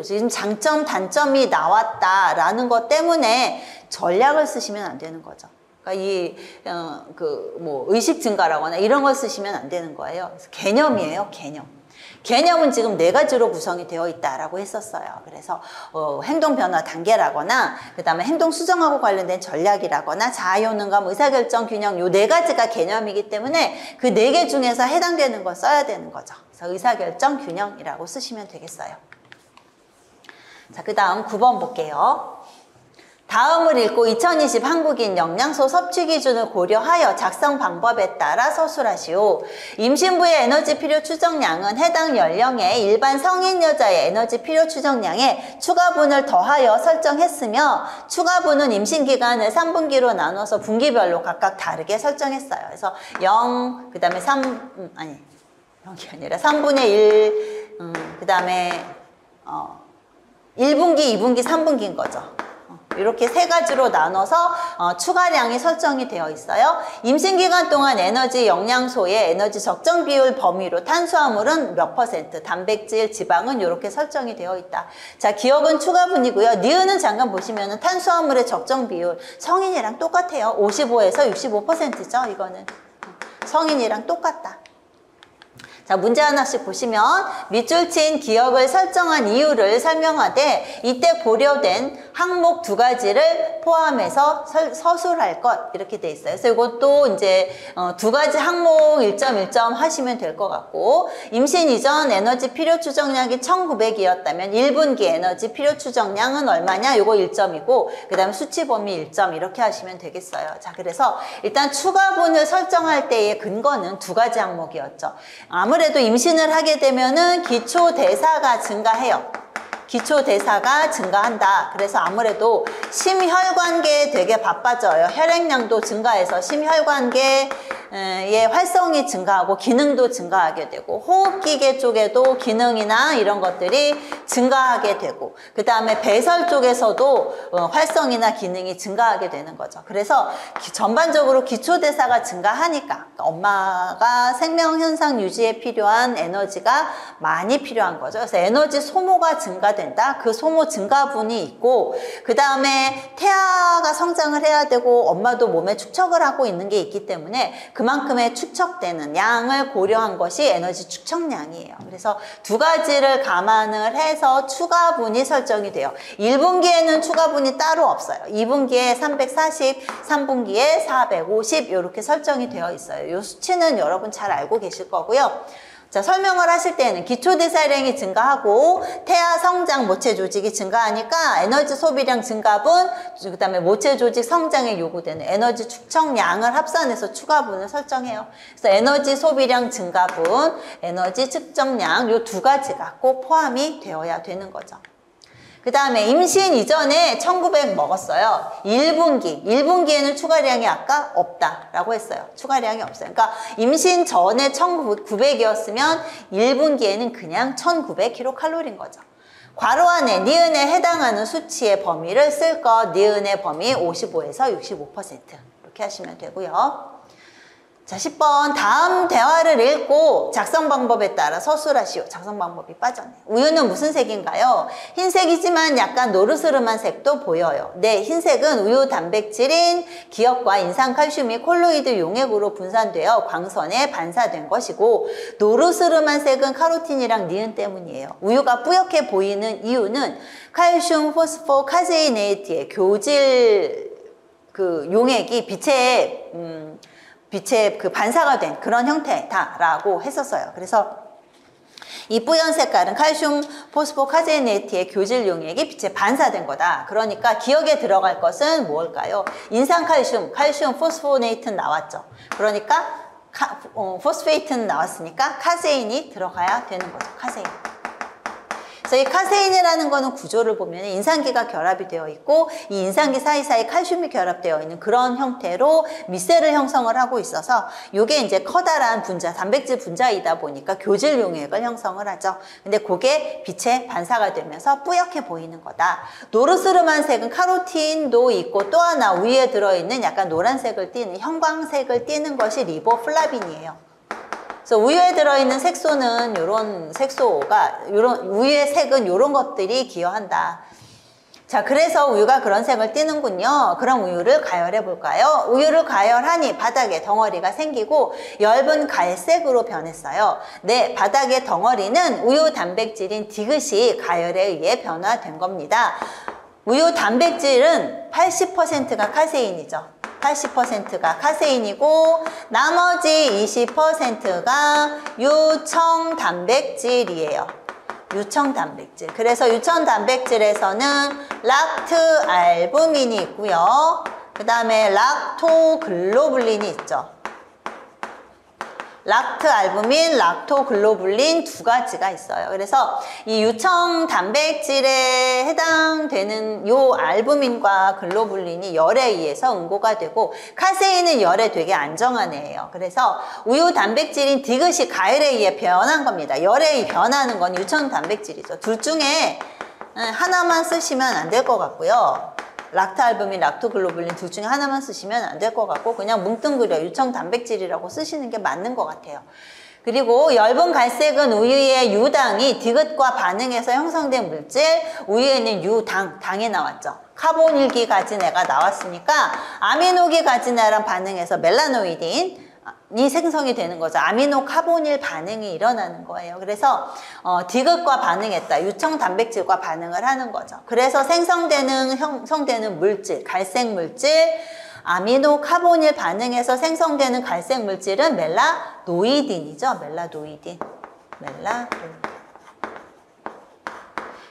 지금 장점, 단점이 나왔다라는 것 때문에 전략을 쓰시면 안 되는 거죠. 그러니까 의식 증가라거나 이런 걸 쓰시면 안 되는 거예요. 그래서 개념이에요, 개념. 개념은 지금 4가지로 구성이 되어 있다라고 했었어요. 그래서 행동 변화 단계라거나 그 다음에 행동 수정하고 관련된 전략이라거나 자아효능감, 의사결정 균형 요 4가지가 개념이기 때문에 그 4개 중에서 해당되는 걸 써야 되는 거죠. 그래서 의사결정 균형이라고 쓰시면 되겠어요. 자, 그 다음 9번 볼게요. 다음을 읽고 2020 한국인 영양소 섭취 기준을 고려하여 작성 방법에 따라 서술하시오. 임신부의 에너지 필요 추정량은 해당 연령의 일반 성인 여자의 에너지 필요 추정량에 추가분을 더하여 설정했으며 삼분기는 임신 기간을 3분기로 나눠서 분기별로 각각 다르게 설정했어요. 그래서 0, 그 다음에 0이 아니라 3분의 1, 그 다음에 1분기, 2분기, 3분기인 거죠. 이렇게 3가지로 나눠서 추가량이 설정이 되어 있어요. 임신기간 동안 에너지 영양소의 에너지 적정 비율 범위로 탄수화물은 몇 %, 단백질, 지방은 이렇게 설정이 되어 있다. 자, 기억은 추가분이고요. 니은은 잠깐 보시면은 탄수화물의 적정 비율 성인이랑 똑같아요. 55에서 65%죠. 이거는 성인이랑 똑같다. 자, 문제 하나씩 보시면 밑줄 친 기억을 설정한 이유를 설명하되 이때 고려된 항목 2가지를 포함해서 서술할 것 이렇게 돼 있어요. 그래서 이것도 이제 2가지 항목 1.1점 하시면 될 것 같고, 임신 이전 에너지 필요 추정량이 1900이었다면 1분기 에너지 필요 추정량은 얼마냐? 요거 1점이고 그 다음에 수치 범위 1점 이렇게 하시면 되겠어요. 자, 그래서 일단 추가분을 설정할 때의 근거는 2가지 항목이었죠. 아무래도 임신을 하게 되면은 기초 대사가 증가해요. 기초 대사가 증가한다. 그래서 아무래도 심혈관계에 되게 바빠져요. 혈액량도 증가해서 심혈관계의 활성이 증가하고 기능도 증가하게 되고, 호흡기계 쪽에도 기능이나 이런 것들이 증가하게 되고, 그 다음에 배설 쪽에서도 활성이나 기능이 증가하게 되는 거죠. 그래서 전반적으로 기초 대사가 증가하니까 엄마가 생명 현상 유지에 필요한 에너지가 많이 필요한 거죠. 그래서 에너지 소모가 증가된다. 그 소모 증가분이 있고, 그 다음에 태아가 성장을 해야 되고 엄마도 몸에 축적을 하고 있는 게 있기 때문에 그만큼의 축적되는 양을 고려한 것이 에너지 축적량이에요. 그래서 2가지를 감안을 해서 추가분이 설정이 돼요. 1분기에는 추가분이 따로 없어요. 2분기에 340, 3분기에 450 이렇게 설정이 되어 있어요. 이 수치는 여러분 잘 알고 계실 거고요. 자, 설명을 하실 때는 기초대사량이 증가하고 태아 성장 모체 조직이 증가하니까 에너지 소비량 증가분, 그 다음에 모체 조직 성장에 요구되는 에너지 축적량을 합산해서 추가분을 설정해요. 그래서 에너지 소비량 증가분, 에너지 측정량 요 두 가지가 꼭 포함이 되어야 되는 거죠. 그 다음에 임신 이전에 1900 먹었어요. 1분기에는 추가량이 아까 없다라고 했어요. 추가량이 없어요. 그러니까 임신 전에 1900이었으면 1분기에는 그냥 1900kcal인 거죠. 괄호 안에 니은에 해당하는 수치의 범위를 쓸 것, 니은의 범위 55에서 65% 이렇게 하시면 되고요. 자, 10번 다음 대화를 읽고 작성 방법에 따라 서술하시오. 작성 방법이 빠졌네. 우유는 무슨 색인가요? 흰색이지만 약간 노르스름한 색도 보여요. 네, 흰색은 우유 단백질인 기역과 인산칼슘이 콜로이드 용액으로 분산되어 광선에 반사된 것이고 노르스름한 색은 카로틴이랑 니은 때문이에요. 우유가 뿌옇게 보이는 이유는 칼슘 포스포 카제이네이트의 교질 그 용액이 빛에 그 반사가 된 그런 형태다라고 했었어요. 그래서 이 뿌연 색깔은 칼슘 포스포카제네이트의 교질 용액이 빛에 반사된 거다. 그러니까 기억에 들어갈 것은 뭘까요? 인산칼슘, 칼슘 포스포네이트는 나왔죠. 그러니까 포스페이트는 나왔으니까 카세인이 들어가야 되는 거죠. 카세인. 그래서 이 카세인이라는 거는 구조를 보면 인산기가 결합이 되어 있고 이 인산기 사이사이 칼슘이 결합되어 있는 그런 형태로 미셀을 형성을 하고 있어서 이게 이제 커다란 분자, 단백질 분자이다 보니까 교질 용액을 형성을 하죠. 근데 그게 빛에 반사가 되면서 뿌옇게 보이는 거다. 노르스름한 색은 카로틴도 있고 또 하나 우유에 들어있는 약간 노란색을 띠는 형광색을 띠는 것이 리보플라빈이에요. 그래서 우유에 들어있는 색소는 요런 색소가 우유의 색은 요런 것들이 기여한다. 자, 그래서 우유가 그런 색을 띠는군요. 그럼 우유를 가열해 볼까요? 우유를 가열하니 바닥에 덩어리가 생기고 엷은 갈색으로 변했어요. 네, 바닥의 덩어리는 우유 단백질인 디귿이 가열에 의해 변화된 겁니다. 우유 단백질은 80%가 카세인이죠. 80%가 카세인이고 나머지 20%가 유청 단백질이에요. 유청 단백질. 그래서 유청 단백질에서는 락트 알부민이 있고요. 그 다음에 락토글로불린이 있죠. 락트 알부민, 락토글로불린 두 가지가 있어요. 그래서 이 유청 단백질에 해당되는 요 알부민과 글로불린이 열에 의해서 응고가 되고 카세인은 열에 되게 안정한 애예요. 그래서 우유 단백질인 디귿이 가열에 의해 변한 겁니다. 열에 의해 변하는 건 유청 단백질이죠. 둘 중에 하나만 쓰시면 안 될 것 같고요. 락토알부민, 락토글로불린 둘 중에 하나만 쓰시면 안 될 것 같고 그냥 뭉뚱그려 유청 단백질이라고 쓰시는 게 맞는 것 같아요. 그리고 엷은 갈색은 우유의 유당이 디귿과 반응해서 형성된 물질, 우유에는 유당, 당이 나왔죠. 카본일기 가진 애가 나왔으니까 아미노기 가진 애랑 반응해서 멜라노이딘 이 생성이 되는 거죠. 아미노 카보닐 반응이 일어나는 거예요. 그래서 디귿과 반응했다. 유청 단백질과 반응을 하는 거죠. 그래서 형성되는 물질, 갈색 물질, 아미노 카보닐 반응해서 생성되는 갈색 물질은 멜라노이딘이죠. 멜라노이딘.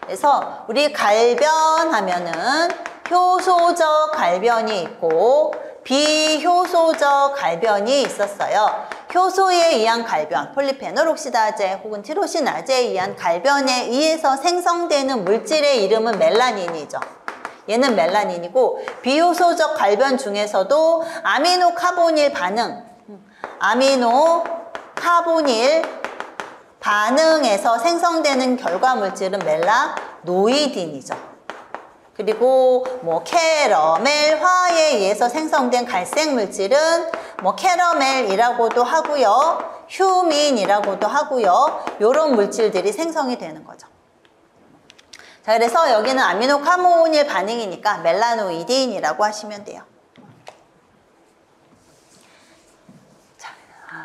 그래서 우리 갈변하면은 효소적 갈변이 있고 비효소적 갈변이 있었어요. 효소에 의한 갈변, 폴리페놀 옥시다제 혹은 티로시나제에 의한 갈변에 의해서 생성되는 물질의 이름은 멜라닌이죠. 얘는 멜라닌이고 비효소적 갈변 중에서도 아미노 카보닐 반응에서 생성되는 결과 물질은 멜라노이딘이죠. 그리고 뭐 캐러멜 화에 의해서 생성된 갈색 물질은 뭐 캐러멜이라고도 하고요. 휴민이라고도 하고요. 요런 물질들이 생성이 되는 거죠. 자, 그래서 여기는 아미노 카보닐 반응이니까 멜라노이딘이라고 하시면 돼요. 자,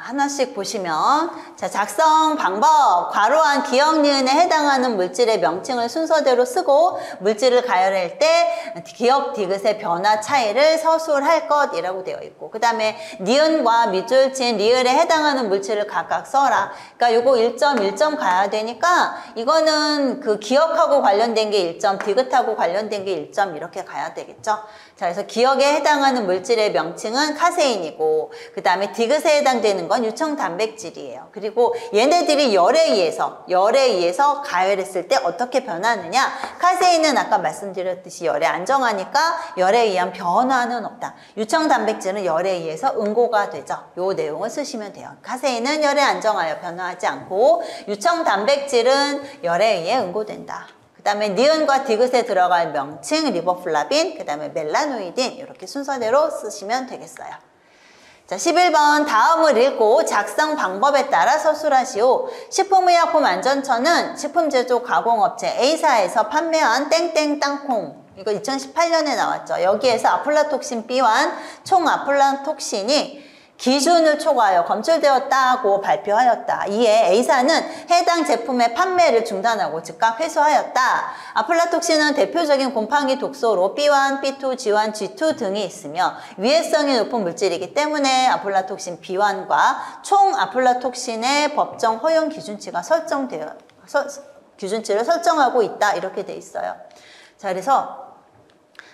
하나씩 보시면, 자, 작성 방법. 괄호 안 기억 니은에 해당하는 물질의 명칭을 순서대로 쓰고 물질을 가열할 때 기억 디귿의 변화 차이를 서술할 것이라고 되어 있고, 그 다음에 니은과 밑줄 친 리을에 해당하는 물질을 각각 써라. 그러니까 요거 1점 1점 가야 되니까 이거는 그 기억하고 관련된 게 1점, 디귿하고 관련된 게 1점 이렇게 가야 되겠죠. 자, 그래서 기억에 해당하는 물질의 명칭은 카세인이고, 그 다음에 디귿에 해당되는 건 유청 단백질이에요. 그리고 얘네들이 열에 의해서 가열했을 때 어떻게 변하느냐? 카세인은 아까 말씀드렸듯이 열에 안정하니까 열에 의한 변화는 없다. 유청 단백질은 열에 의해서 응고가 되죠. 요 내용을 쓰시면 돼요. 카세인은 열에 안정하여 변화하지 않고 유청 단백질은 열에 의해 응고된다. 그 다음에 니은과 디귿에 들어갈 명칭 리보플라빈, 그 다음에 멜라노이딘 이렇게 순서대로 쓰시면 되겠어요. 자, 11번 다음을 읽고 작성 방법에 따라 서술하시오. 식품의약품안전처는 식품제조 가공업체 A사에서 판매한 땡땡 땅콩, 이거 2018년에 나왔죠. 여기에서 아플라톡신 B1 총 아플라톡신이 기준을 초과하여 검출되었다고 발표하였다. 이에 A사는 해당 제품의 판매를 중단하고 즉각 회수하였다. 아플라톡신은 대표적인 곰팡이 독소로 B1, B2, G1, G2 등이 있으며 위해성이 높은 물질이기 때문에 아플라톡신 B1과 총 아플라톡신의 법정 허용 기준치가 기준치를 설정하고 있다. 이렇게 돼 있어요. 자, 그래서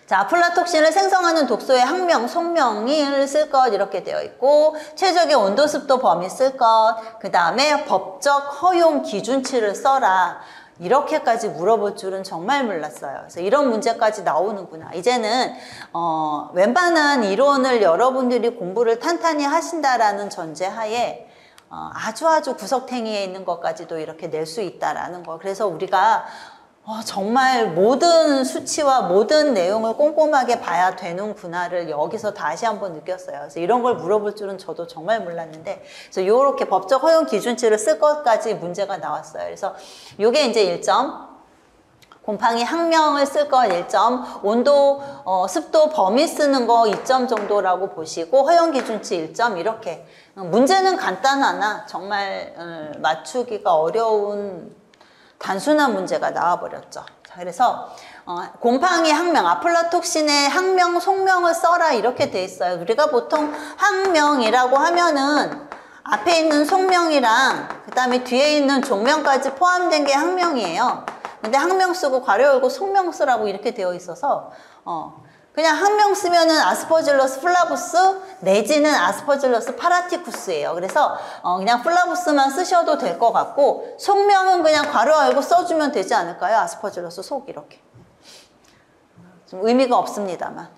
자, 아플라톡신을 생성하는 독소의 학명, 속명을 쓸 것 이렇게 되어 있고, 최적의 온도, 습도, 범위 쓸 것, 그 다음에 법적 허용 기준치를 써라. 이렇게까지 물어볼 줄은 정말 몰랐어요. 그래서 이런 문제까지 나오는구나. 이제는 웬만한 이론을 여러분들이 공부를 탄탄히 하신다라는 전제하에 아주 구석탱이에 있는 것까지도 이렇게 낼 수 있다라는 거. 그래서 우리가 정말 모든 수치와 모든 내용을 꼼꼼하게 봐야 되는구나를 여기서 다시 한번 느꼈어요. 그래서 이런 걸 물어볼 줄은 저도 정말 몰랐는데, 그래서 이렇게 법적 허용 기준치를 쓸 것까지 문제가 나왔어요. 그래서 이게 이제 1점, 곰팡이 학명을 쓸 것 1점, 온도, 습도, 범위 쓰는 거 2점 정도라고 보시고, 허용 기준치 1점 이렇게. 문제는 간단하나 정말 맞추기가 어려운 단순한 문제가 나와버렸죠. 자, 그래서 곰팡이 학명, 아플라톡신의 학명, 속명을 써라 이렇게 돼 있어요. 우리가 보통 학명이라고 하면은 앞에 있는 속명이랑 그 다음에 뒤에 있는 종명까지 포함된 게 학명이에요. 근데 학명 쓰고 괄호 열고 속명 쓰라고 이렇게 되어 있어서 그냥 학명 쓰면은 아스퍼질러스 플라부스 내지는 아스퍼질러스 파라티쿠스예요. 그래서 그냥 플라부스만 쓰셔도 될 것 같고, 속명은 그냥 괄호 열고 써주면 되지 않을까요? 아스퍼질러스 속 이렇게. 좀 의미가 없습니다만.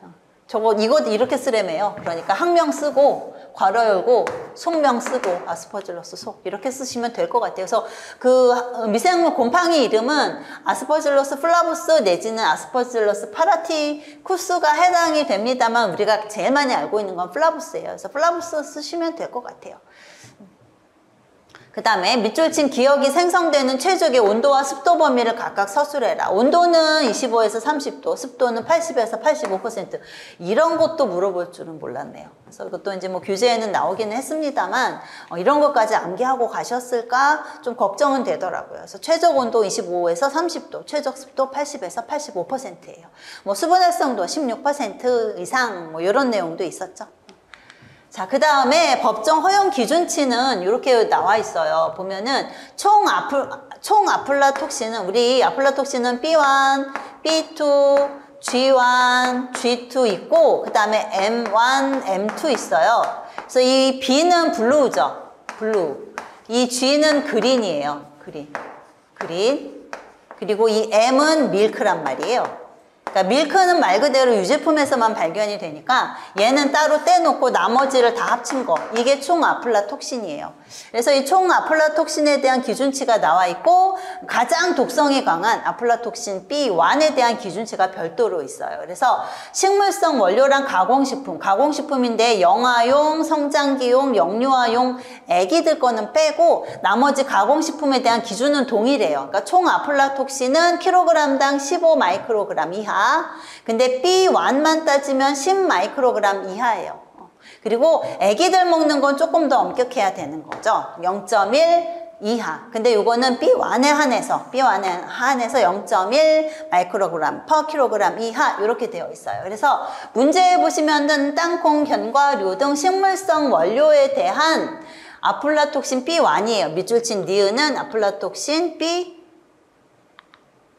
이거 이렇게 쓰래매요. 그러니까 학명 쓰고 괄호 열고 속명 쓰고 아스퍼질러스 속 이렇게 쓰시면 될 것 같아요. 그래서 그 미생물 곰팡이 이름은 아스퍼질러스 플라부스 내지는 아스퍼질러스 파라티쿠스가 해당이 됩니다만 우리가 제일 많이 알고 있는 건 플라부스예요. 그래서 플라부스 쓰시면 될 것 같아요. 그 다음에 밑줄 친 기억이 생성되는 최적의 온도와 습도 범위를 각각 서술해라. 온도는 25에서 30도, 습도는 80에서 85%. 이런 것도 물어볼 줄은 몰랐네요. 그래서 이것도 이제 뭐 교재에는 나오기는 했습니다만 이런 것까지 암기하고 가셨을까 좀 걱정은 되더라고요. 그래서 최적 온도 25에서 30도, 최적 습도 80에서 85%예요. 뭐 수분 활성도 16% 이상 뭐 이런 내용도 있었죠. 자, 그 다음에 법정 허용 기준치는 이렇게 나와 있어요. 보면은 총 아플라톡신은 우리 아플라톡신은 B1, B2, G1, G2 있고 그 다음에 M1, M2 있어요. 그래서 이 B는 블루죠. 블루. 이 G는 그린이에요. 그린. 그리고 이 M은 밀크란 말이에요. 그러니까 밀크는 말 그대로 유제품에서만 발견이 되니까 얘는 따로 떼놓고 나머지를 다 합친 거, 이게 총 아플라톡신이에요. 그래서 이 총 아플라톡신에 대한 기준치가 나와 있고 가장 독성이 강한 아플라톡신 B1에 대한 기준치가 별도로 있어요. 그래서 식물성 원료랑 가공식품인데 영아용, 성장기용, 영유아용, 애기들 거는 빼고 나머지 가공식품에 대한 기준은 동일해요. 그러니까 총 아플라톡신은 킬로그램당 15 마이크로그램 이하. 근데 B1만 따지면 10 마이크로그램 이하예요. 그리고 아기들 먹는 건 조금 더 엄격해야 되는 거죠. 0.1 이하. 근데 요거는 B1에 한해서 0.1 마이크로그램 per 킬로그램 이하 이렇게 되어 있어요. 그래서 문제에 보시면은 땅콩, 견과류 등 식물성 원료에 대한 아플라톡신 B1이에요. 밑줄친 니은은 아플라톡신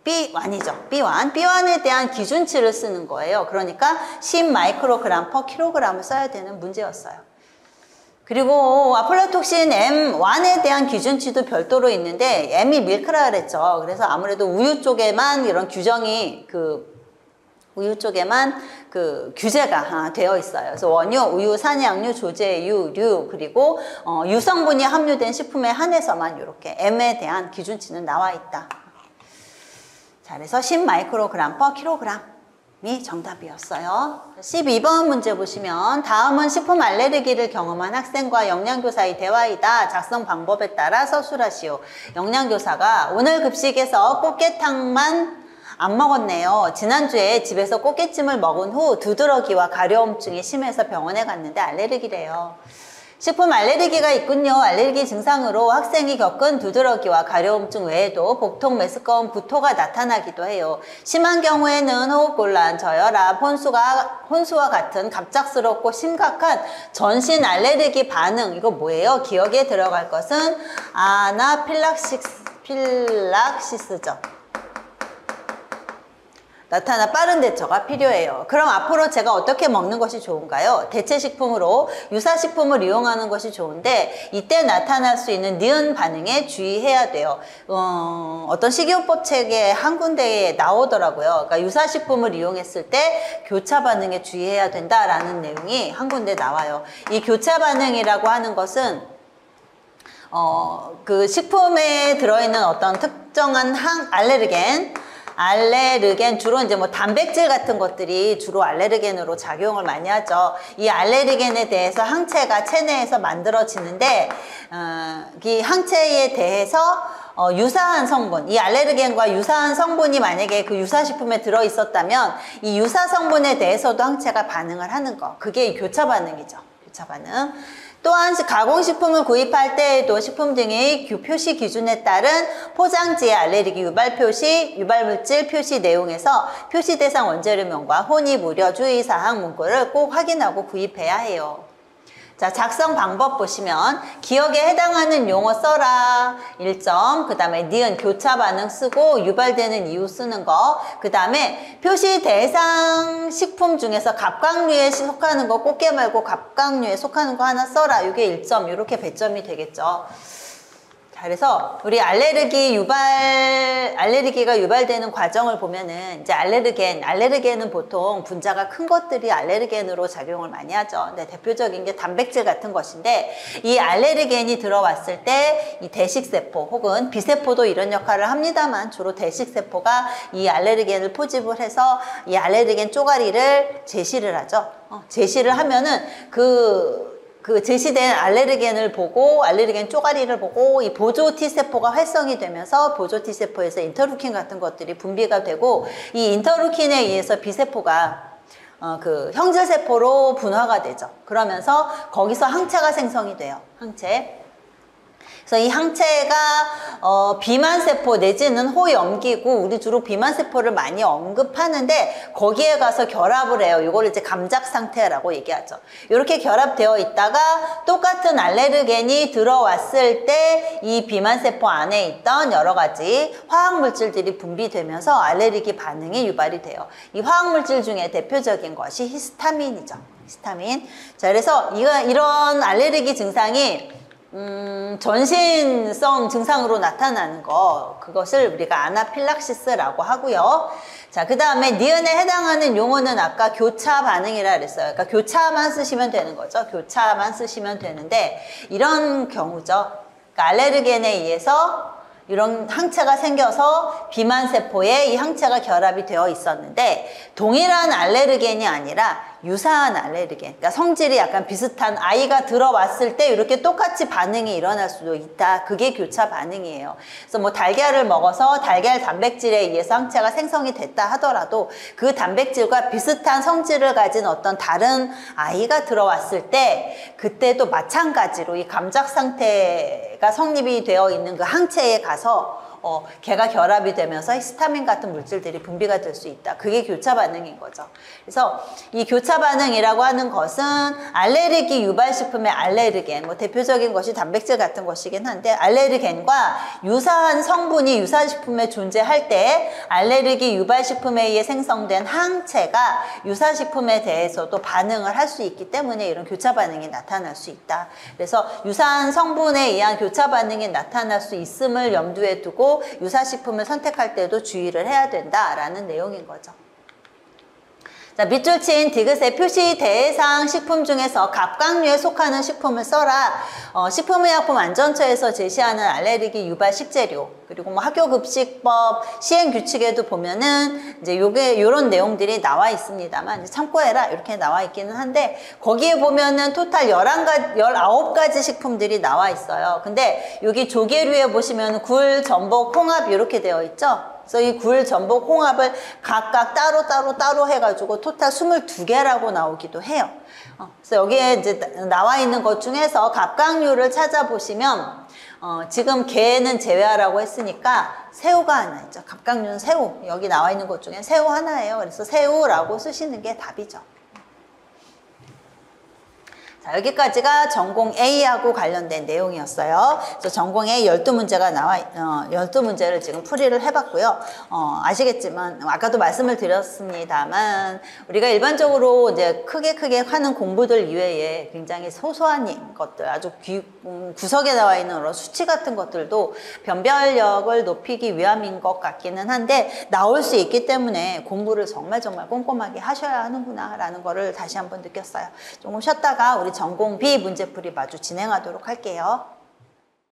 B1이죠. B1에 대한 기준치를 쓰는 거예요. 그러니까 10 마이크로그램 per 킬로그램을 써야 되는 문제였어요. 그리고 아플라톡신 M1에 대한 기준치도 별도로 있는데 M이 밀크라 그랬죠. 그래서 아무래도 우유 쪽에만 이런 규정이 우유 쪽에만 규제가 되어 있어요. 그래서 원유, 우유, 산양유, 조제유, 류 그리고 유성분이 함유된 식품에 한해서만 이렇게 M에 대한 기준치는 나와 있다. 자, 그래서 10 마이크로그램 per 킬로그램이 정답이었어요. 12번 문제 보시면 다음은 식품 알레르기를 경험한 학생과 영양교사의 대화이다. 작성 방법에 따라 서술하시오. 영양교사가 오늘 급식에서 꽃게탕만 안 먹었네요. 지난주에 집에서 꽃게찜을 먹은 후 두드러기와 가려움증이 심해서 병원에 갔는데 알레르기래요. 식품 알레르기가 있군요. 알레르기 증상으로 학생이 겪은 두드러기와 가려움증 외에도 복통, 메스꺼움, 구토가 나타나기도 해요. 심한 경우에는 호흡곤란, 저혈압, 혼수와 같은 갑작스럽고 심각한 전신 알레르기 반응. 이거 뭐예요? 기억에 들어갈 것은 아나필락시스죠. 나타나 빠른 대처가 필요해요. 그럼 앞으로 제가 어떻게 먹는 것이 좋은가요? 대체식품으로 유사식품을 이용하는 것이 좋은데 이때 나타날 수 있는 니은 반응에 주의해야 돼요. 어떤 식이요법 책에 한 군데에 나오더라고요. 그러니까 유사식품을 이용했을 때 교차 반응에 주의해야 된다라는 내용이 한 군데 나와요. 이 교차 반응이라고 하는 것은 그 식품에 들어있는 어떤 특정한 알레르겐 주로 이제 뭐 단백질 같은 것들이 주로 알레르겐으로 작용을 많이 하죠. 이 알레르겐에 대해서 항체가 체내에서 만들어지는데 이 항체에 대해서 유사한 성분, 이 알레르겐과 유사한 성분이 만약에 그 유사식품에 들어있었다면 이 유사 성분에 대해서도 항체가 반응을 하는 거. 그게 교차 반응이죠. 교차 반응. 또한 가공식품을 구입할 때에도 식품 등의 표시 기준에 따른 포장지의 알레르기 유발 표시, 유발물질 표시 내용에서 표시 대상 원재료명과 혼입 우려 주의사항 문구를 꼭 확인하고 구입해야 해요. 자, 작성 방법 보시면 기억에 해당하는 용어 써라 1점, 그 다음에 니은 교차 반응 쓰고 유발되는 이유 쓰는 거, 그 다음에 표시 대상 식품 중에서 갑각류에 속하는 거 꽃게 말고 갑각류에 속하는 거 하나 써라. 이게 1점, 이렇게 배점이 되겠죠. 그래서 우리 알레르기가 유발되는 과정을 보면은 이제 알레르겐은 보통 분자가 큰 것들이 알레르겐으로 작용을 많이 하죠. 근데 대표적인 게 단백질 같은 것인데 이 알레르겐이 들어왔을 때 이 대식세포 혹은 비세포도 이런 역할을 합니다만 주로 대식세포가 이 알레르겐을 포집을 해서 이 알레르겐 쪼가리를 제시를 하죠. 제시를 하면은 그 제시된 알레르겐을 보고 알레르겐 쪼가리를 보고 이 보조 T세포가 활성이 되면서 보조 T세포에서 인터루킨 같은 것들이 분비가 되고 이 인터루킨에 의해서 B세포가 그 형질세포로 분화가 되죠. 그러면서 거기서 항체가 생성이 돼요. 항체. 그래서 이 항체가 비만세포 내지는 호염기고 우리 주로 비만세포를 많이 언급하는데 거기에 가서 결합을 해요. 이걸 이제 감작 상태라고 얘기하죠. 이렇게 결합되어 있다가 똑같은 알레르겐이 들어왔을 때 이 비만세포 안에 있던 여러 가지 화학물질들이 분비되면서 알레르기 반응이 유발이 돼요. 이 화학물질 중에 대표적인 것이 히스타민이죠. 히스타민. 자, 그래서 이런 알레르기 증상이 전신성 증상으로 나타나는 거, 그것을 우리가 아나필락시스라고 하고요. 자, 그 다음에 니은에 해당하는 용어는 아까 교차 반응이라 그랬어요. 그러니까 교차만 쓰시면 되는 거죠. 교차만 쓰시면 되는데 이런 경우죠. 그러니까 알레르겐에 의해서 이런 항체가 생겨서 비만세포에 이 항체가 결합이 되어 있었는데 동일한 알레르겐이 아니라 유사한 알레르겐, 그러니까 성질이 약간 비슷한 아이가 들어왔을 때 이렇게 똑같이 반응이 일어날 수도 있다. 그게 교차 반응이에요. 그래서 뭐 달걀을 먹어서 달걀 단백질에 의해서 항체가 생성이 됐다 하더라도 그 단백질과 비슷한 성질을 가진 어떤 다른 아이가 들어왔을 때 그때도 마찬가지로 이 감작 상태가 성립이 되어 있는 그 항체에 가서 걔가 결합이 되면서 히스타민 같은 물질들이 분비가 될 수 있다. 그게 교차 반응인 거죠. 그래서 이 교차 반응이라고 하는 것은 알레르기 유발식품의 알레르겐, 뭐 대표적인 것이 단백질 같은 것이긴 한데 알레르겐과 유사한 성분이 유사식품에 존재할 때 알레르기 유발식품에 의해 생성된 항체가 유사식품에 대해서도 반응을 할 수 있기 때문에 이런 교차 반응이 나타날 수 있다. 그래서 유사한 성분에 의한 교차 반응이 나타날 수 있음을 염두에 두고 유사식품을 선택할 때도 주의를 해야 된다라는 내용인 거죠. 자, 밑줄 친 디귿의 표시 대상 식품 중에서 갑각류에 속하는 식품을 써라. 식품의약품안전처에서 제시하는 알레르기 유발 식재료, 그리고 뭐 학교급식법 시행규칙에도 보면은 이제 요런 내용들이 나와 있습니다만 참고해라 이렇게 나와 있기는 한데 거기에 보면은 토탈 19가지 식품들이 나와 있어요. 근데 여기 조개류에 보시면 굴, 전복, 홍합 이렇게 되어 있죠. 그래서 이 굴, 전복, 홍합을 각각 따로 해가지고 토탈 22개라고 나오기도 해요. 그래서 여기에 이제 나와 있는 것 중에서 갑각류를 찾아보시면 지금 게는 제외하라고 했으니까 새우가 하나 있죠. 갑각류는 새우. 여기 나와 있는 것 중에 새우 하나예요. 그래서 새우라고 쓰시는 게 답이죠. 자, 여기까지가 전공 A하고 관련된 내용이었어요. 그래서 전공 A 12문제가 12문제를 지금 풀이를 해봤고요. 아시겠지만, 아까도 말씀을 드렸습니다만, 우리가 일반적으로 이제 크게 하는 공부들 이외에 굉장히 소소한 것들, 아주 구석에 나와 있는 그런 수치 같은 것들도 변별력을 높이기 위함인 것 같기는 한데, 나올 수 있기 때문에 공부를 정말 꼼꼼하게 하셔야 하는구나, 라는 거를 다시 한번 느꼈어요. 조금 쉬었다가 우리 전공 B 문제풀이 마주 진행하도록 할게요.